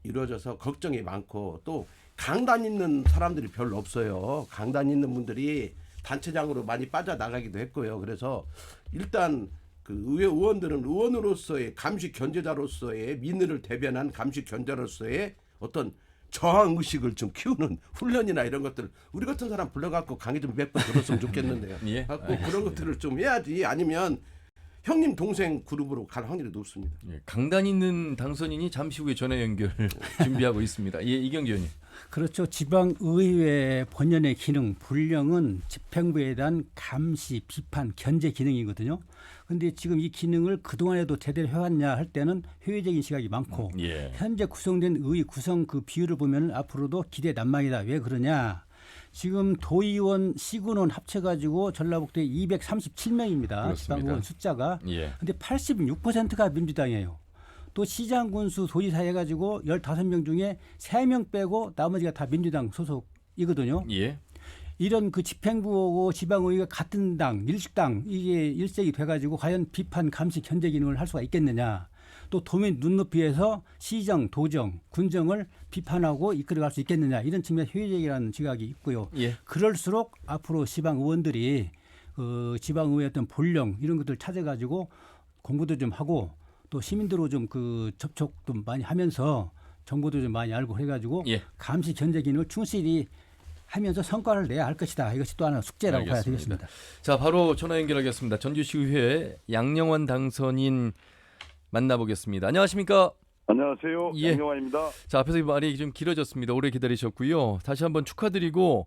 이루어져서 걱정이 많고 또 강단 있는 사람들이 별로 없어요. 강단 있는 분들이 단체장으로 많이 빠져나가기도 했고요. 그래서 일단 그 의회 의원들은 의원으로서의 감시 견제자로서의 민의를 대변한 감시 견제자로서의 어떤 저항 의식을 좀 키우는 훈련이나 이런 것들 우리 같은 사람 불러갖고 강의 좀 몇 번 들었으면 좋겠는데요. 예. 그런 것들을 좀 해야지 아니면 형님 동생 그룹으로 갈 확률이 높습니다. 예, 강단 있는 당선인이 잠시 후에 전화 연결 준비하고 있습니다. 예, 이경재 의원님. 그렇죠. 지방의회 본연의 기능, 분량은 집행부에 대한 감시, 비판, 견제 기능이거든요. 그런데 지금 이 기능을 그동안에도 제대로 해왔냐 할 때는 회의적인 시각이 많고 예. 현재 구성된 의회 구성 그 비율을 보면 앞으로도 기대 난망이다. 왜 그러냐. 지금 도의원, 시군원 합쳐가지고 전라북도에 237명입니다. 지방의원 숫자가. 예. 근데 86%가 민주당이에요. 또 시장 군수 도지사 해가지고 15명 중에 3명 빼고 나머지가 다 민주당 소속이거든요. 예. 이런 그 집행부하고 지방의회가 같은 당, 일식당 이게 일색이 돼가지고 과연 비판, 감시, 견제 기능을 할 수가 있겠느냐. 또 도민 눈높이에서 시정, 도정, 군정을 비판하고 이끌어갈 수 있겠느냐. 이런 측면에 회의적이라는 지각이 있고요. 예. 그럴수록 앞으로 지방 의원들이 지방의회 어떤 본령 이런 것들 찾아가지고 공부도 좀 하고 또 시민들로 좀 그 접촉도 많이 하면서 정보도 좀 많이 알고 해가지고 예. 감시 견제 기능을 충실히 하면서 성과를 내야 할 것이다. 이것이 또 하나 숙제라고 봐야 되겠습니다. 자, 바로 전화 연결하겠습니다. 전주시의회 양영환 당선인 만나보겠습니다. 안녕하십니까? 안녕하세요. 예. 양영환입니다. 자, 앞에서 말이 좀 길어졌습니다. 오래 기다리셨고요. 다시 한번 축하드리고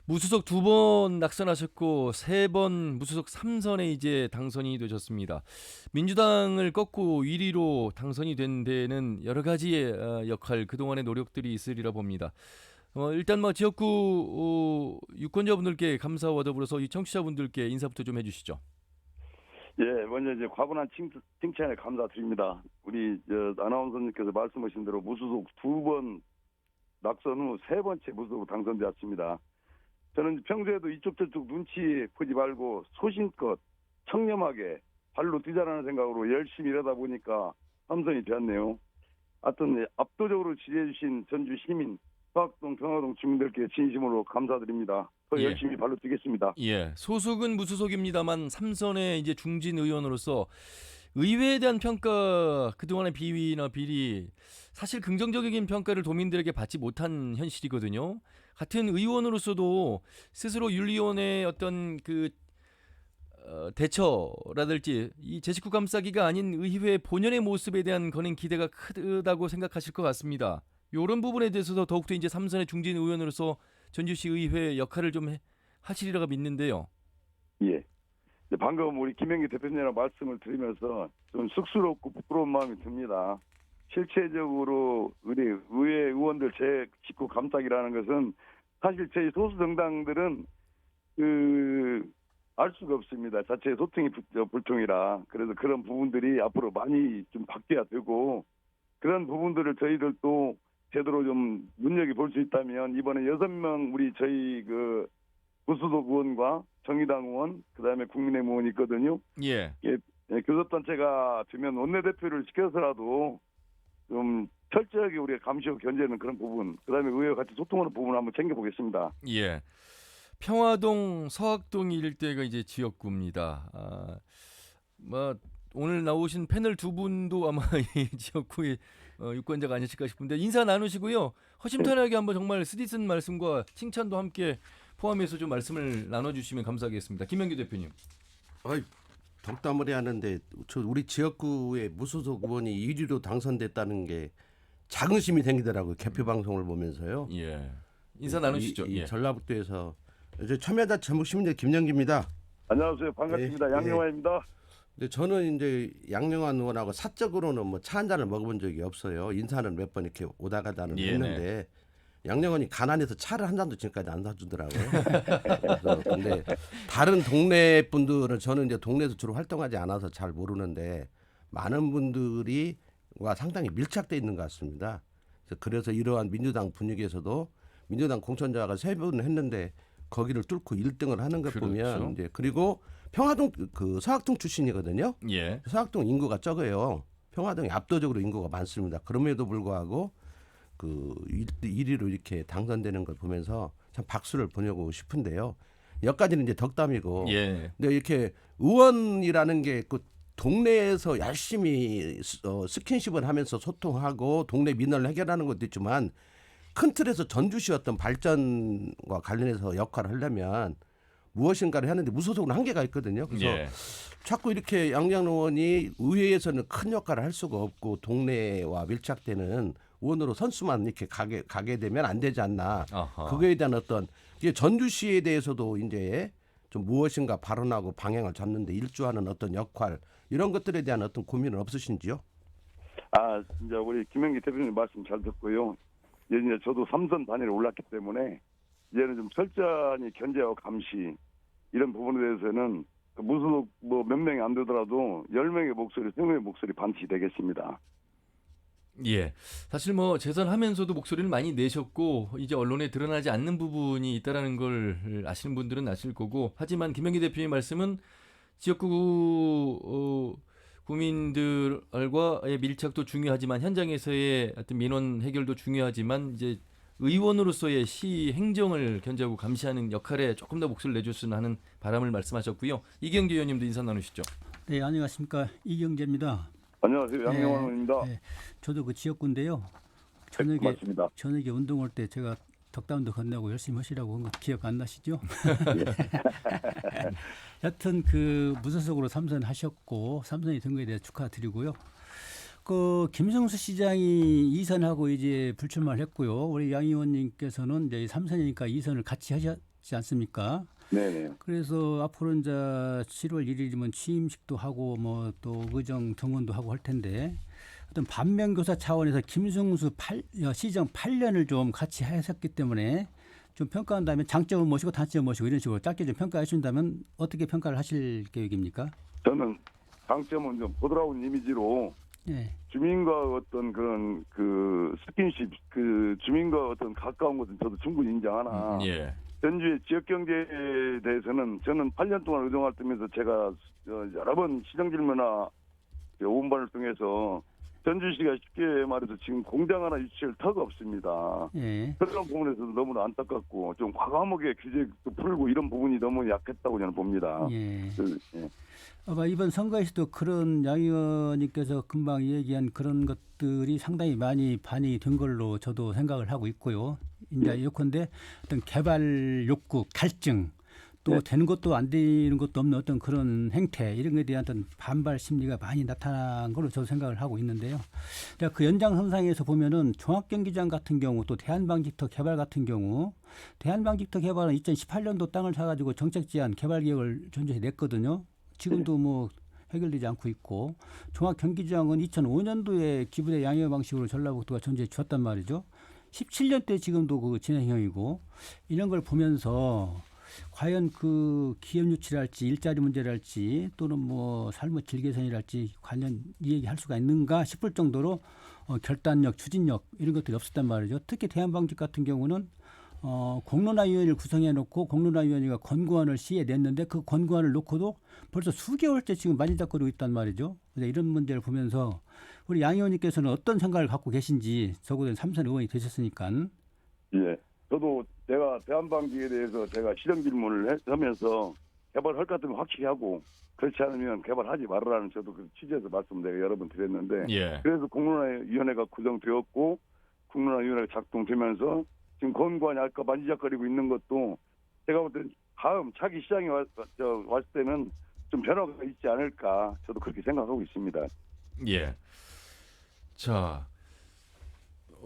무수속 2번 낙선하셨고 3번 무수속 3선에 이제 당선이 되셨습니다. 민주당을 꺾고 1위로 당선이 된 데에는 여러 가지의 역할, 그동안의 노력들이 있으리라 봅니다. 일단 지역구 유권자분들께 감사와 더불어서 이 청취자분들께 인사부터 좀 해주시죠. 예, 먼저 이제 과분한 칭찬에 감사드립니다. 우리 아나운서님께서 말씀하신 대로 무수속 2번 낙선 후 3번째 무수속 당선되었습니다. 저는 평소에도 이쪽 저쪽 눈치 보지 말고 소신껏 청렴하게 발로 뛰자라는 생각으로 열심히 일하다 보니까 당선이 되었네요. 하여튼 압도적으로 지지해 주신 전주 시민, 서학동, 평화동 주민들께 진심으로 감사드립니다. 더 예. 열심히 발로 뛰겠습니다. 예, 소속은 무소속입니다만 3선의 이제 중진 의원으로서 의회에 대한 평가, 그동안의 비위나 비리, 사실 긍정적인 평가를 도민들에게 받지 못한 현실이거든요. 같은 의원으로서도 스스로 윤리위원회의 어떤 그 대처라든지 이 제 식구 감싸기가 아닌 의회 본연의 모습에 대한 거는 기대가 크다고 생각하실 것 같습니다. 이런 부분에 대해서도 더욱더 이제 3선의 중진 의원으로서 전주시 의회 역할을 좀 하시리라고 믿는데요. 예. 방금 우리 김영기 대표님이랑 말씀을 드리면서 좀 쑥스럽고 부끄러운 마음이 듭니다. 실체적으로 우리 의회 의원들 제 식구 감싸기라는 것은 사실 저희 소수 정당들은 알 수가 없습니다. 자체 소통이 불통이라. 그래서 그런 부분들이 앞으로 많이 좀 바뀌어야 되고 그런 부분들을 저희들도 제대로 좀 눈여겨볼 수 있다면 이번에 6명 우리 저희 무소속 의원과 정의당 의원 그다음에 국민의힘 의원이 있거든요. 예. 교섭단체가 되면 원내대표를 시켜서라도 좀 철저하게 우리가 감시하고 견제하는 그런 부분 그다음에 의회와 같이 소통하는 부분을 한번 챙겨보겠습니다. 예. 평화동, 서학동 일대가 이제 지역구입니다. 오늘 나오신 패널 두 분도 아마 이 지역구의 유권자가 아니실까 싶은데 인사 나누시고요. 허심탄회하게 한번 정말 쓰디쓴 말씀과 칭찬도 함께 포함해서 좀 말씀을 나눠주시면 감사하겠습니다. 김영규 대표님. 덕담을 해야 하는데 우리 지역구의 무소속 의원이 1위로 당선됐다는 게 자긍심이 생기더라고요. 개표 방송을 보면서요. 예. 인사 나누시죠. 이 예. 전라북도에서 저 첨예자 전북시민대 김영기입니다. 안녕하세요. 반갑습니다. 예, 양용화입니다. 근데 저는 이제 양영환 의원하고 사적으로는 뭐 차 한 잔을 먹어본 적이 없어요. 인사는 몇 번 이렇게 오다 가다는 예, 했는데 양영환이 가난해서 차를 한 잔도 지금까지 안 사주더라고요. 그래서 근데 다른 동네 분들은 저는 이제 동네에서 주로 활동하지 않아서 잘 모르는데 많은 분들이와 상당히 밀착돼 있는 것 같습니다. 그래서 이러한 민주당 분위기에서도 민주당 공천자가 3분 했는데 거기를 뚫고 1등을 하는 것 그렇죠. 보면 이제 그리고 평화동 그 서학동 출신이거든요. 예. 서학동 인구가 적어요. 평화동이 압도적으로 인구가 많습니다. 그럼에도 불구하고 그 1위로 이렇게 당선되는 걸 보면서 참 박수를 보내고 싶은데요. 여기까지는 이제 덕담이고. 예. 근데 이렇게 의원이라는 게 그 동네에서 열심히 스킨십을 하면서 소통하고 동네 민원을 해결하는 것도 있지만 큰 틀에서 전주시 어떤 발전과 관련해서 역할을 하려면 무엇인가를 하는데 무소속은 한계가 있거든요. 그래서 예. 자꾸 이렇게 양양 의원이 의회에서는 큰 역할을 할 수가 없고 동네와 밀착되는 의원으로 선수만 이렇게 가게 되면 안 되지 않나. 아하. 그거에 대한 어떤 이제 전주시에 대해서도 이제 좀 무엇인가 발언하고 방향을 잡는데 일조하는 어떤 역할 이런 것들에 대한 어떤 고민은 없으신지요? 이제 우리 김영기 대표님 말씀 잘 듣고요. 이제 저도 3선 단위로 올랐기 때문에 이제는 좀 철저히 견제하고 감시 이런 부분에 대해서는 무소속 뭐 몇 명이 안 되더라도 10명의 목소리, 20명의 목소리 반드시 되겠습니다. 예. 사실 뭐 재선하면서도 목소리를 많이 내셨고 이제 언론에 드러나지 않는 부분이 있다라는 걸 아시는 분들은 아실 거고 하지만 김영기 대표의 말씀은 지역구 국민들과의 밀착도 중요하지만 현장에서의 어떤 민원 해결도 중요하지만 이제 의원으로서의 시 행정을 견제하고 감시하는 역할에 조금 더 목소리를 내줬으면 하는 바람을 말씀하셨고요. 이경재 의원님도 인사 나누시죠. 네, 안녕하십니까. 이경재입니다. 안녕하세요. 양용환 의원입니다. 네, 저도 그 지역구인데요. 맞습니다. 저녁에 운동할 때 제가 덕담도 건네고 열심히 하시라고 한 거 기억 안 나시죠? 여튼 그 무소속으로 3선 하셨고 3선이 된 거에 대해 축하드리고요. 그 김성수 시장이 2선하고 이제 불출마를 했고요. 우리 양 의원님께서는 이제 3선이니까 2선을 같이 하셨지 않습니까? 네네. 그래서 앞으로 이제 7월 1일이면 취임식도 하고 뭐 또 의정 정원도 하고 할 텐데 어떤 반면교사 차원에서 김승수 시정 8년을 좀 같이 하셨기 때문에 좀 평가한다면 장점은 무엇이고 단점은 무엇이고 이런 식으로 짧게 좀 평가해 주신다면 어떻게 평가를 하실 계획입니까? 저는 장점은 좀 부드러운 이미지로 네. 주민과 어떤 그런 그 스킨십, 그 주민과 어떤 가까운 것은 저도 충분히 인정하나 예. 전주의 지역 경제에 대해서는 저는 8년 동안 의정 활동하면서 제가 여러 번 시정 질문이나 오은반을 통해서 전주시가 쉽게 말해서 지금 공장 하나 유치할 터가 없습니다. 예. 그런 부분에서도 너무나 안타깝고 좀 과감하게 규제도 풀고 이런 부분이 너무 약했다고 저는 봅니다. 예. 예. 아마 이번 선거에서도 그런 양 의원님께서 금방 얘기한 그런 것들이 상당히 많이 반영이 된 걸로 저도 생각을 하고 있고요. 이제 예컨대 어떤 개발 욕구, 갈증, 또 되는 것도 안 되는 것도 없는 어떤 그런 행태 이런 것에 대한 어떤 반발 심리가 많이 나타난 걸로 저도 생각을 하고 있는데요. 그 연장선상에서 보면은 종합경기장 같은 경우 또 대한방직터 개발 같은 경우 대한방직터 개발은 2018년도 땅을 사가지고 정책 제안 개발 계획을 전주에 냈거든요. 지금도 뭐 해결되지 않고 있고 종합경기장은 2005년도에 기부대 양해 방식으로 전라북도가 전주에 주었단 말이죠. 17년 때 지금도 그 진행형이고 이런 걸 보면서 과연 그 기업 유치랄지 일자리 문제랄지 또는 뭐 삶의 질 개선이랄지 관련 이 얘기할 수가 있는가 싶을 정도로 결단력, 추진력 이런 것들이 없었단 말이죠. 특히 대한방직 같은 경우는 공론화위원회를 구성해 놓고 공론화위원회가 권고안을 시에 냈는데 그 권고안을 놓고도 벌써 수개월째 지금 만지작거리고 있단 말이죠. 이런 문제를 보면서 우리 양 의원님께서는 어떤 생각을 갖고 계신지 적어도 3선 의원이 되셨으니까. 예. 저도 제가 대한방직에 대해서 제가 시정 질문을 하면서 개발할 것 같으면 확실히 하고 그렇지 않으면 개발하지 말아라는 저도 그 취지에서 말씀 내가 여러 번 드렸는데 예. 그래서 공론화위원회가 구성되었고 공론화위원회가 작동되면서 지금 권고안이 할까 만지작거리고 있는 것도 제가 볼 때는 다음 차기 시장이 왔을 때는 좀 변화가 있지 않을까 저도 그렇게 생각하고 있습니다. 예. 자,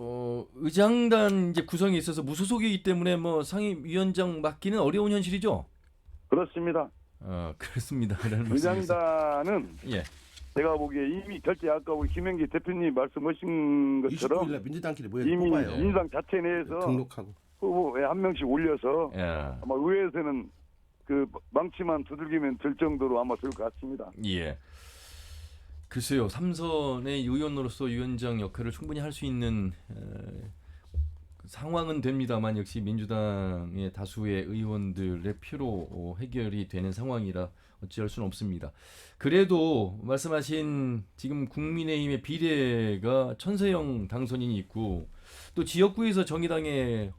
의장단 이제 구성에 있어서 무소속이기 때문에 뭐 상임위원장 맡기는 어려운 현실이죠. 그렇습니다. 그렇습니다. 말씀이세요. 의장단은 예. 제가 보기에 이미 결제 아까 우리 김영기 대표님 말씀하신 것처럼 29일날 민주당끼리 모여서 이미 뽑아요. 민주당 자체 내에서 등록하고. 후보에 한 명씩 올려서 예. 아마 의회에서는 그 망치만 두들기면 될 정도로 아마 될 것 같습니다. 예. 글쎄요, 삼선의 의원으로서 위원장 역할을 충분히 할 수 있는 상황은 됩니다만 역시 민주당의 다수의 의원들의 표로 해결이 되는 상황이라 어찌할 수는 없습니다. 그래도 말씀하신 지금 국민의힘의 비례가 천세영 당선인이 있고 또 지역구에서 정의당의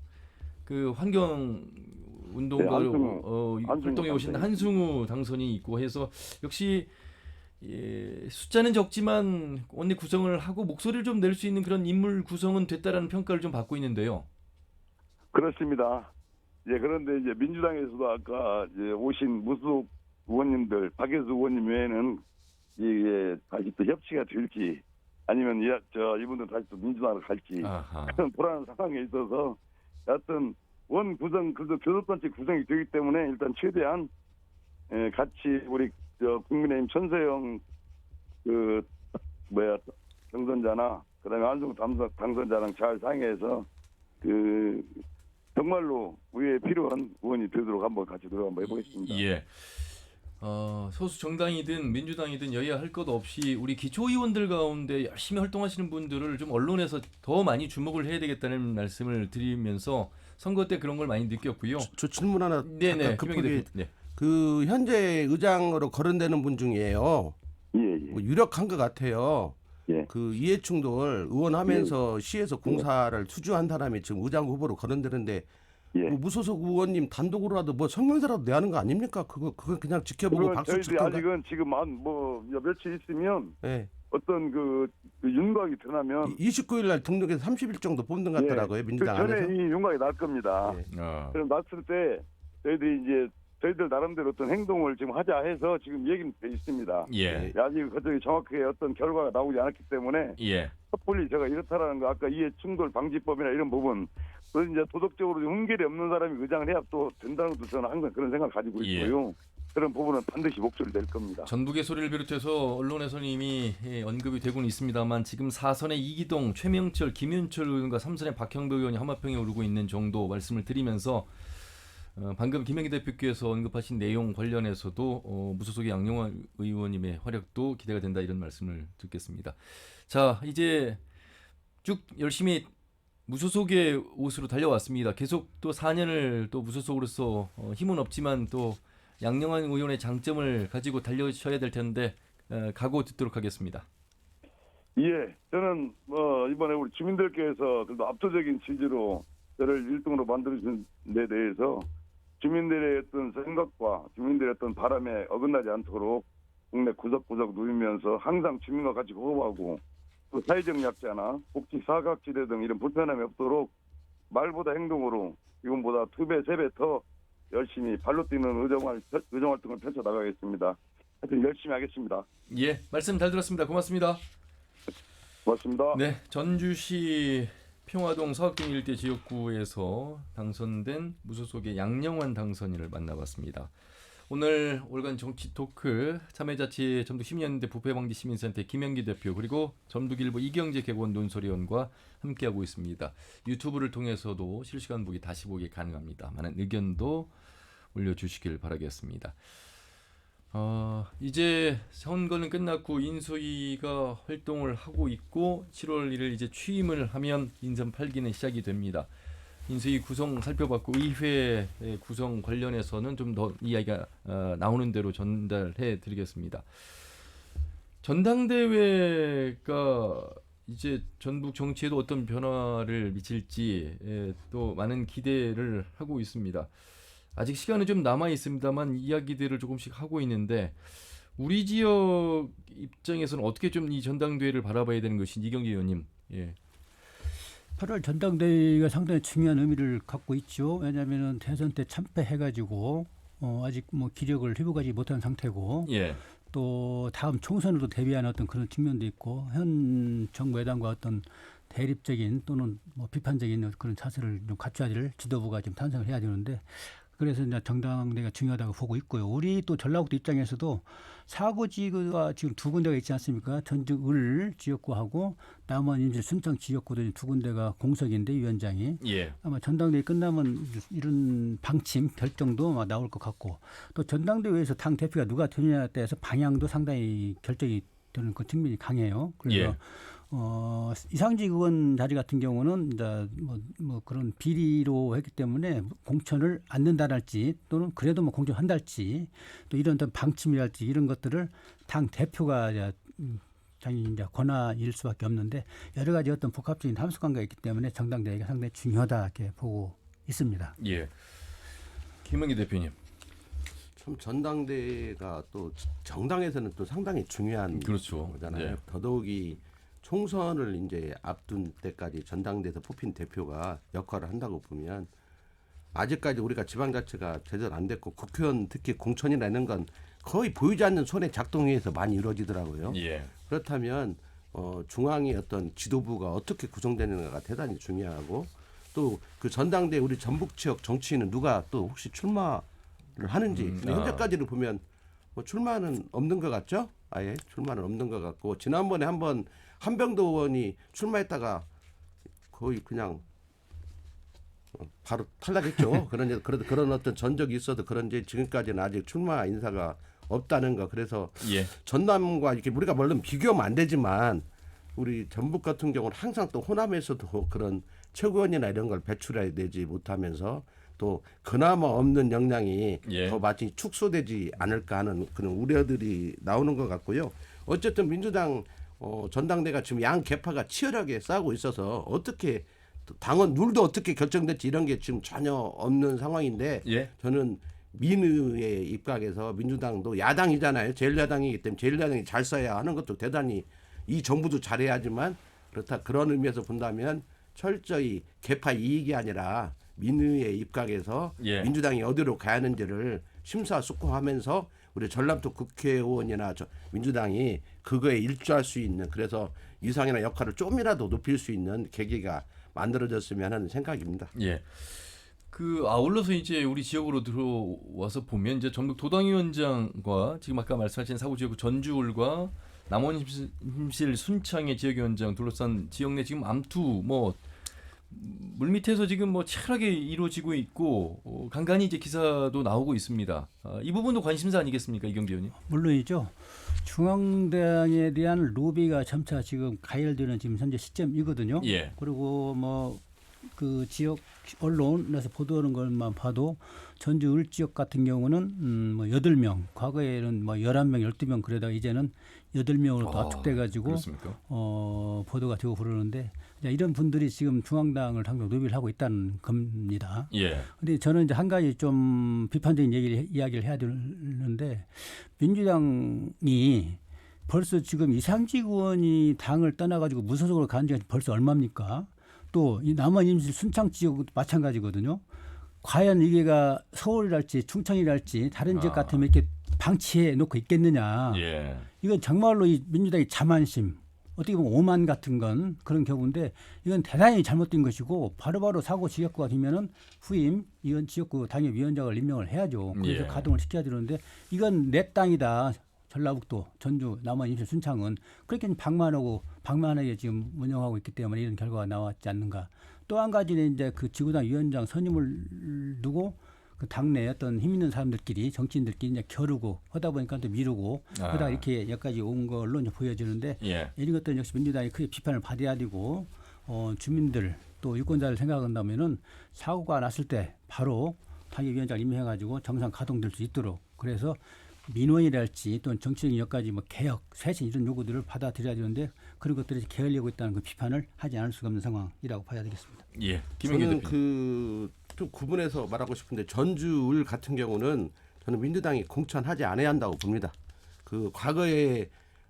그 환경 운동가 한승우 활동에 오신 한승우 당선인이 있고 해서 역시 숫자는 적지만 원내 구성을 하고 목소리를 좀 낼 수 있는 그런 인물 구성은 됐다라는 평가를 좀 받고 있는데요. 그렇습니다. 그런데 이제 민주당에서도 아까 이제 오신 무소속 의원님들 박예수 의원님 외에는 이게 다시 또 협치가 될지 아니면 이분들 다시 또 민주당으로 갈지 아하. 그런 불안한 상황에 있어서 여하튼 원 구성 그래도 교섭단체 구성이 되기 때문에 일단 최대한 같이 우리 국민의힘 천세영 당선자나 그다음에 안승우 당선자랑 잘 상의해서 정말로 우리의 필요한 의원이 되도록 한번 같이 노력 한번 해보겠습니다. 예. 소수 정당이든 민주당이든 여야 할 것 없이 우리 기초의원들 가운데 열심히 활동하시는 분들을 좀 언론에서 더 많이 주목을 해야 되겠다는 말씀을 드리면서 선거 때 그런 걸 많이 느꼈고요. 저 질문 하나 네네. 급하게 네. 그 현재 의장으로 거론되는 분 중이에요. 예. 뭐 유력한 것 같아요. 예. 그 이해충돌 의원하면서 시에서 공사를 수주한 사람이 지금 의장 후보로 거론되는데 예. 뭐 무소속 의원님 단독으로라도 뭐 성명서라도 내야 하는 거 아닙니까? 그거 그냥 지켜보고 그건 박수 저희들이 칠 건가? 아직은 지금 뭐 며칠 있으면 네. 어떤 그 윤곽이 드러나면 29일 날 등록해서 30일 정도 뽑는 것 같더라고요. 민주당 그 전에 안에서. 이 윤곽이 날 겁니다. 예. 그럼 났을 때 저희들이 이제 저희들 나름대로 어떤 행동을 지금 하자 해서 지금 얘기는 돼 있습니다. 예. 아직 그쪽이 정확하게 어떤 결과가 나오지 않았기 때문에 예. 섣불리 제가 이렇다라는 거 아까 이해 충돌 방지법이나 이런 부분 또 이제 도덕적으로 흠결이 없는 사람이 의장을 해야 또 된다는 것도 저는 항상 그런 생각을 가지고 예. 있고요. 그런 부분은 반드시 목소리를 낼 겁니다. 전북의 소리를 비롯해서 언론에서는 이미 언급이 되고는 있습니다만 지금 4선의 이기동, 최명철, 김윤철 의원과 3선의 박형배 의원이 하마평에 오르고 있는 정도 말씀을 드리면서 방금 김영기 대표께서 언급하신 내용 관련해서도 무소속의 양용환 의원님의 활약도 기대가 된다 이런 말씀을 듣겠습니다. 자, 이제 쭉 열심히 무소속의 옷으로 달려왔습니다. 계속 또 4년을 또 무소속으로서 힘은 없지만 또 양용환 의원의 장점을 가지고 달려셔야 될 텐데 각오 듣도록 하겠습니다. 예, 저는 이번에 우리 주민들께서 그래도 압도적인 지지로 저를 1등으로 만들어준 데 대해서 주민들의 어떤 생각과 주민들의 어떤 바람에 어긋나지 않도록 국내 구석구석 누비면서 항상 주민과 같이 호흡하고 또 사회적 약자나 복지 사각지대 등 이런 불편함이 없도록 말보다 행동으로 지금보다 2배, 3배 더 열심히 발로 뛰는 의정활동을 펼쳐나가겠습니다. 하여튼 열심히 하겠습니다. 예, 말씀 잘 들었습니다. 고맙습니다. 고맙습니다. 네, 전주시 평화동 서학동 일대 지역구에서 당선된 무소속의 양영환 당선인을 만나봤습니다. 오늘 올간 정치 토크 참여자치 전북 시민연대 부패방지 시민센터 김영기 대표 그리고 전북일보 이경재 개원 논설위원과 함께하고 있습니다. 유튜브를 통해서도 실시간 보기 다시 보기 가능합니다. 많은 의견도 올려주시길 바라겠습니다. 이제 선거는 끝났고 인수위가 활동을 하고 있고 7월 1일 이제 취임을 하면 인선 8기는 시작이 됩니다. 인수위 구성 살펴봤고 의회 구성 관련해서는 좀 더 이야기가 나오는 대로 전달해 드리겠습니다. 전당대회가 이제 전북 정치에도 어떤 변화를 미칠지 또 많은 기대를 하고 있습니다. 아직 시간은 좀 남아 있습니다만 이야기들을 조금씩 하고 있는데 우리 지역 입장에서는 어떻게 좀 이 전당대회를 바라봐야 되는 것인지 이경재 의원님. 예. 8월 전당대회가 상당히 중요한 의미를 갖고 있죠. 왜냐하면 대선 때 참패해가지고 아직 뭐 기력을 회복하지 못한 상태고 예. 또 다음 총선으로 대비하는 어떤 그런 측면도 있고 현 정부 여당과 어떤 대립적인 또는 뭐 비판적인 그런 자세를 좀 갖춰야 될 지도부가 좀 탄생을 해야 되는데 그래서 이제 정당대가 중요하다고 보고 있고요. 우리 또 전라북도 입장에서도 사고지구가 지금 두 군데가 있지 않습니까? 전주 을 지역구하고 남원 임실 순창 지역구도 두 군데가 공석인데 위원장이 예. 아마 전당대회 끝나면 이런 방침 결정도 아마 나올 것 같고 또 전당대회에서 당 대표가 누가 되느냐에 따라서 방향도 상당히 결정이 되는 그 측면이 강해요. 그래서 예. 이상직 의원 자리 같은 경우는 이제 뭐 그런 비리로 했기 때문에 공천을 안는다랄지 또는 그래도 뭐 공천한달지 또 이런 어떤 방침이랄지 이런 것들을 당 대표가 당연히 이제 권한일 수밖에 없는데 여러 가지 어떤 복합적인 함수관계가 있기 때문에 전당대회가 상당히 중요하다 이렇게 보고 있습니다. 예. 김은기 대표님. 참 전당대회가 또 정당에서는 또 상당히 중요한 그렇죠. 거잖아요. 네. 더더욱이 총선을 이제 앞둔 때까지 전당대에서 뽑힌 대표가 역할을 한다고 보면 아직까지 우리가 지방자치가 제대로 안 됐고 국회의원 특히 공천이라는 건 거의 보이지 않는 손의 작동에서 많이 이루어지더라고요. 예. 그렇다면 중앙의 어떤 지도부가 어떻게 구성되는가가 대단히 중요하고 또 그 전당대 우리 전북 지역 정치인은 누가 또 혹시 출마를 하는지 근데 현재까지를 보면 뭐 출마는 없는 것 같죠? 아예 출마는 없는 것 같고 지난번에 한번 한병도 의원이 출마했다가 거의 그냥 바로 탈락했죠. 그런 어떤 전적이 있어도 그런지 지금까지는 아직 출마 인사가 없다는 거. 그래서 예. 전남과 이렇게 우리가 물론 비교하면 안 되지만 우리 전북 같은 경우는 항상 또 호남에서도 그런 최고위원이나 이런 걸 배출해야 되지 못하면서 또 그나마 없는 역량이 예. 더 마치 축소되지 않을까 하는 그런 우려들이 나오는 것 같고요. 어쨌든 민주당 전당대가 지금 양 계파가 치열하게 싸우고 있어서 어떻게 당원 룰도 어떻게 결정될지 이런 게 지금 전혀 없는 상황인데 예. 저는 민의의 입각에서 민주당도 야당이잖아요. 제1야당이기 때문에 제1야당이 잘 써야 하는 것도 대단히 이 정부도 잘해야지만 그런 의미에서 본다면 철저히 계파 이익이 아니라 민의의 입각에서 예. 민주당이 어디로 가야 하는지를 심사숙고하면서 우리 전남도 국회의원이나 민주당이 그거에 일조할 수 있는 그래서 위상이나 역할을 조금이라도 높일 수 있는 계기가 만들어졌으면 하는 생각입니다. 예. 그 아울러서 이제 우리 지역으로 들어와서 보면 이제 전북 도당위원장과 지금 아까 말씀하신 사고지역 전주울과 남원임실 순창의 지역위원장 둘러싼 지역 내 지금 암투 뭐 물밑에서 지금 뭐 치열하게 이루어지고 있고 간간히 이제 기사도 나오고 있습니다. 이 부분도 관심사 아니겠습니까, 이경재 의원님? 물론이죠. 중앙당에 대한 로비가 점차 지금 가열되는 지금 현재 시점이거든요. 예. 그리고 뭐 그 지역 언론에서 보도하는 것만 봐도 전주 을 지역 같은 경우는 뭐 8명, 과거에는 뭐 11명, 12명 그러다가 이제는 8명으로 더 압축돼 가지고 그렇습니까? 보도가 되고 그러는데 이런 분들이 지금 중앙당을 항상 로비를 하고 있다는 겁니다. 예. 근데 저는 이제 한 가지 좀 비판적인 이야기를 해야 되는데 민주당이 벌써 지금 이상직 의원이 당을 떠나가지고 무소속으로 간 지가 벌써 얼마입니까? 또 이 남원 임실 순창 지역도 마찬가지거든요. 과연 이게가 서울이랄지 충청이랄지 다른 지역 같으면 이렇게 방치해 놓고 있겠느냐. 예. 이건 정말로 이 민주당의 자만심, 어떻게 보면 오만 같은 건 그런 경우인데 이건 대단히 잘못된 것이고 바로바로 사고 지역구가 되면은 후임 이건 지역구 당협위원장을 임명을 해야죠. 그래서 예. 가동을 시켜야 되는데 이건 내 땅이다. 전라북도, 전주, 남원, 임실, 순창은 그렇게 방만하게 지금 운영하고 있기 때문에 이런 결과가 나왔지 않는가. 또 한 가지는 이제 그 지구당 위원장 선임을 두고 그 당내 어떤 힘 있는 사람들끼리 정치인들끼리 이제 겨루고 하다 보니까 또 미루고 그러다 이렇게 여기까지 온 걸로 이제 보여지는데 예. 이런 것들은 역시 민주당이 크게 비판을 받아야 되고 주민들 또 유권자를 생각한다면은 사고가 났을 때 바로 당협위원장을 임명해가지고 정상 가동될 수 있도록 그래서 민원이랄지 또는 정치적인 여기까지 뭐 개혁, 쇄신 이런 요구들을 받아들여야 되는데 그런 것들이 게을리고 있다는 그 비판을 하지 않을 수가 없는 상황이라고 봐야 되겠습니다. 예. 김은기 저는 대표님. 좀 구분해서 말하고 싶은데 전주울 같은 경우는 저는 민주당이 공천하지 않아야 한다고 봅니다. 그 과거에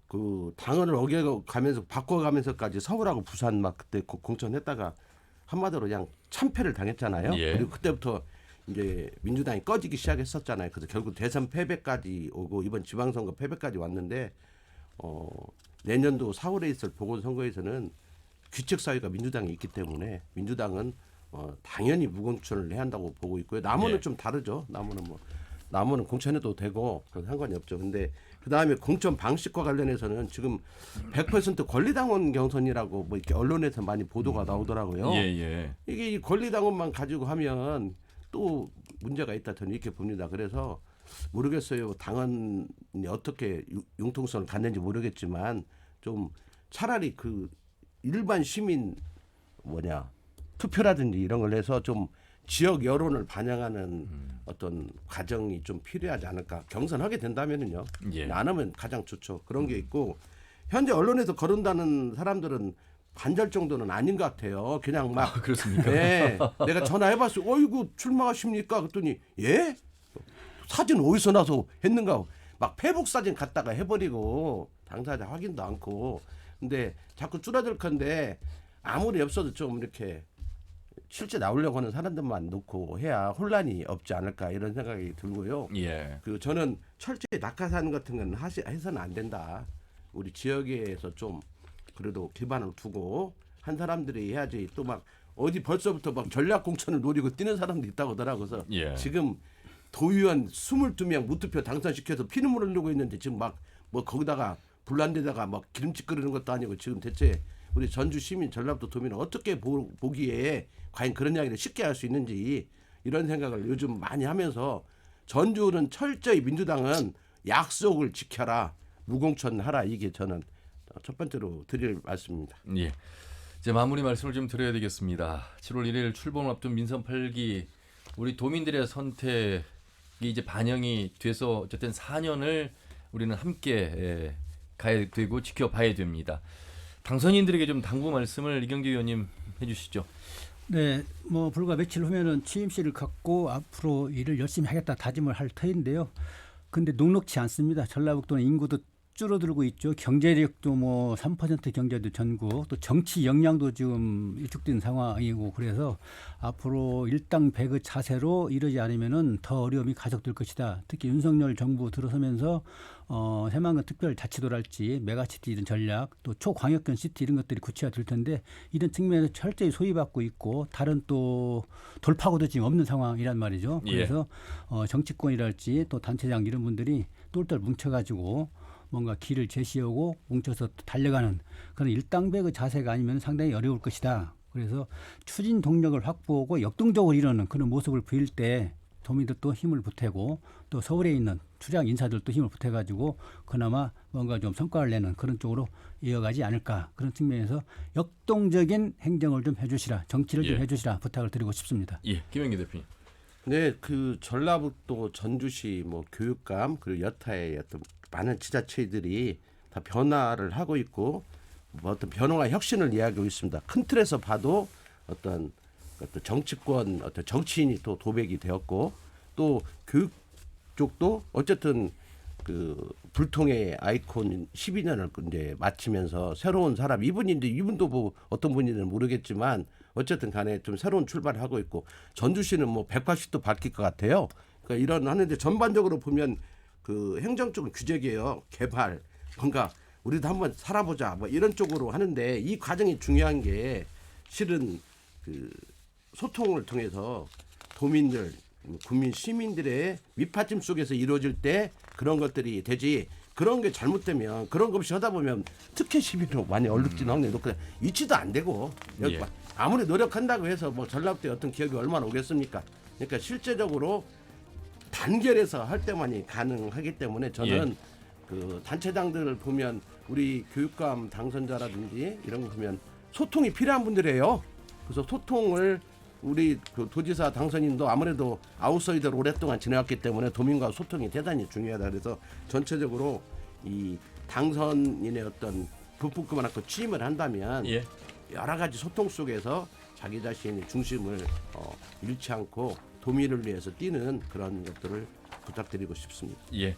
그 당헌을 어겨가면서 바꿔가면서까지 서울하고 부산 막 그때 공천했다가 한마디로 그냥 참패를 당했잖아요. 예. 그리고 그때부터 이제 민주당이 꺼지기 시작했었잖아요. 그래서 결국 대선 패배까지 오고 이번 지방선거 패배까지 왔는데 내년도 4월에 있을 보궐선거에서는 규칙 사회가 민주당이 있기 때문에 민주당은 당연히 무공천을 해야 한다고 보고 있고요. 나무는 예. 좀 다르죠. 나무는 공천해도 되고 그건 상관이 없죠. 근데 그다음에 공천 방식과 관련해서는 지금 100% 권리당원 경선이라고 뭐 이렇게 언론에서 많이 보도가 나오더라고요. 예. 이게 이 권리당원만 가지고 하면 또 문제가 있다 저는 이렇게 봅니다. 그래서 모르겠어요. 당원이 어떻게 융통성을 갖는지 모르겠지만 좀 차라리 그 일반 시민 투표라든지 이런 걸 해서 좀 지역 여론을 반영하는 어떤 과정이 좀 필요하지 않을까. 경선하게 된다면은요. 예. 안 하면 가장 좋죠. 그런 게 있고 현재 언론에서 거론다는 사람들은 반절 정도는 아닌 것 같아요. 그냥 막 그렇습니까? 네, 내가 전화해봤어요. 어이구 출마하십니까? 그랬더니 예? 사진 어디서 나서 했는가? 막 페북 사진 갖다가 해버리고 당사자 확인도 않고. 근데 자꾸 줄어들 건데 아무리 없어도 좀 이렇게 실제 나오려고 하는 사람들만 놓고 해야 혼란이 없지 않을까 이런 생각이 들고요. 예. 그 저는 철저히 낙하산 같은 건 해서는 안 된다. 우리 지역에서 좀 그래도 기반을 두고 한 사람들이 해야지. 또 막 어디 벌써부터 막 전략 공천을 노리고 뛰는 사람도 있다고 하더라고요. 그래서 예. 지금 도의원 22명 무투표 당선시켜서 피눈물을 흘리고 있는데 지금 막 뭐 거기다가 불난데다가 막 기름칠 끓이는 것도 아니고 지금 대체 우리 전주 시민 전라도 도민은 어떻게 보기에 과연 그런 이야기를 쉽게 할 수 있는지 이런 생각을 요즘 많이 하면서 전주는 철저히 민주당은 약속을 지켜라. 무공천 하라. 이게 저는 첫 번째로 드릴 말씀입니다. 예. 이제 마무리 말씀을 좀 드려야 되겠습니다. 7월 1일 출범을 앞둔 민선 8기 우리 도민들의 선택이 이제 반영이 돼서 어쨌든 4년을 우리는 함께 가야 되고 지켜봐야 됩니다. 당선인들에게 좀 당부 말씀을 이경재 의원님 해주시죠. 네, 뭐 불과 며칠 후면은 취임식을 갖고 앞으로 일을 열심히 하겠다 다짐을 할 터인데요. 근데 녹록치 않습니다. 전라북도는 인구도 줄어들고 있죠. 경제력도 뭐 3% 경제도 전국, 또 정치 역량도 지금 일축된 상황이고 그래서 앞으로 일당백의 자세로 이러지 않으면은 더 어려움이 가속될 것이다. 특히 윤석열 정부 들어서면서 새만금 특별자치도랄지 메가시티 이런 전략, 또 초광역권 시티 이런 것들이 구체화될 텐데 이런 측면에서 철저히 소위받고 있고 다른 또 돌파구도 지금 없는 상황이란 말이죠. 그래서 정치권이랄지 또 단체장 이런 분들이 똘똘 뭉쳐가지고 뭔가 길을 제시하고 뭉쳐서 달려가는 그런 일당백의 자세가 아니면 상당히 어려울 것이다. 그래서 추진 동력을 확보하고 역동적으로 이루는 그런 모습을 보일 때 도민들도 힘을 보태고 또 서울에 있는 투장 인사들도 힘을 보태가지고 그나마 뭔가 좀 성과를 내는 그런 쪽으로 이어가지 않을까. 그런 측면에서 역동적인 행정을 좀 해주시라. 정치를 좀 해주시라 부탁을 드리고 싶습니다. 예, 김영기 대표님. 네, 그 전라북도 전주시 뭐 교육감 그리고 여타의 어떤 많은 지자체들이 다 변화를 하고 있고 뭐 어떤 변화와 혁신을 이야기하고 있습니다. 큰 틀에서 봐도 어떤 정치권 어떤 정치인이 또 도백이 되었고 또 교육 쪽도 어쨌든 그 불통의 아이콘 12년을 이제 마치면서 새로운 사람 이분도 뭐 어떤 분인지는 모르겠지만 어쨌든 간에 좀 새로운 출발을 하고 있고 전주시는 뭐 180도 바뀔 것 같아요. 그러니까 이런 하는데 전반적으로 보면 그 행정 쪽은 규제개혁, 개발, 뭔가 우리도 한번 살아보자 뭐 이런 쪽으로 하는데 이 과정이 중요한 게 실은 그 소통을 통해서 도민들, 국민, 시민들의 밑받침 속에서 이루어질 때 그런 것들이 되지 그런 게 잘못되면 그런 것 없이 하다 보면 특혜 시비로 많이 얼룩진 확률이 높고 유치도 안 되고 예. 아무리 노력한다고 해서 뭐 전라도에 어떤 기업이 얼마나 오겠습니까? 그러니까 실제적으로 단결해서 할 때만이 가능하기 때문에 저는 그 단체장들을 보면 우리 교육감 당선자라든지 이런 거 보면 소통이 필요한 분들이에요. 그래서 소통을 우리 그 도지사 당선인도 아무래도 아웃사이더로 오랫동안 지내왔기 때문에 도민과 소통이 대단히 중요하다. 그래서 전체적으로 이 당선인의 어떤 부끄만 않고 취임을 한다면 여러 가지 소통 속에서 자기 자신의 중심을 잃지 않고 도민을 위해서 뛰는 그런 것들을 부탁드리고 싶습니다. 예.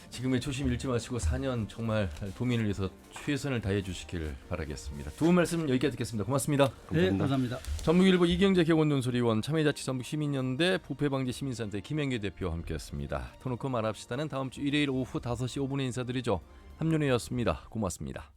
지금의 초심 잃지 마시고 4년 정말 도민을 위해서 최선을 다해 주시길 바라겠습니다. 두 분 말씀 여기까지 듣겠습니다. 고맙습니다. 네, 감사합니다. 전북일보 이경재 개원논소리원 참여자치전북 시민연대 부패방지 시민센터의 김영기 대표와 함께했습니다. 터놓고 말합시다는 다음 주 일요일 오후 5시 5분에 인사드리죠. 함윤혜였습니다. 고맙습니다.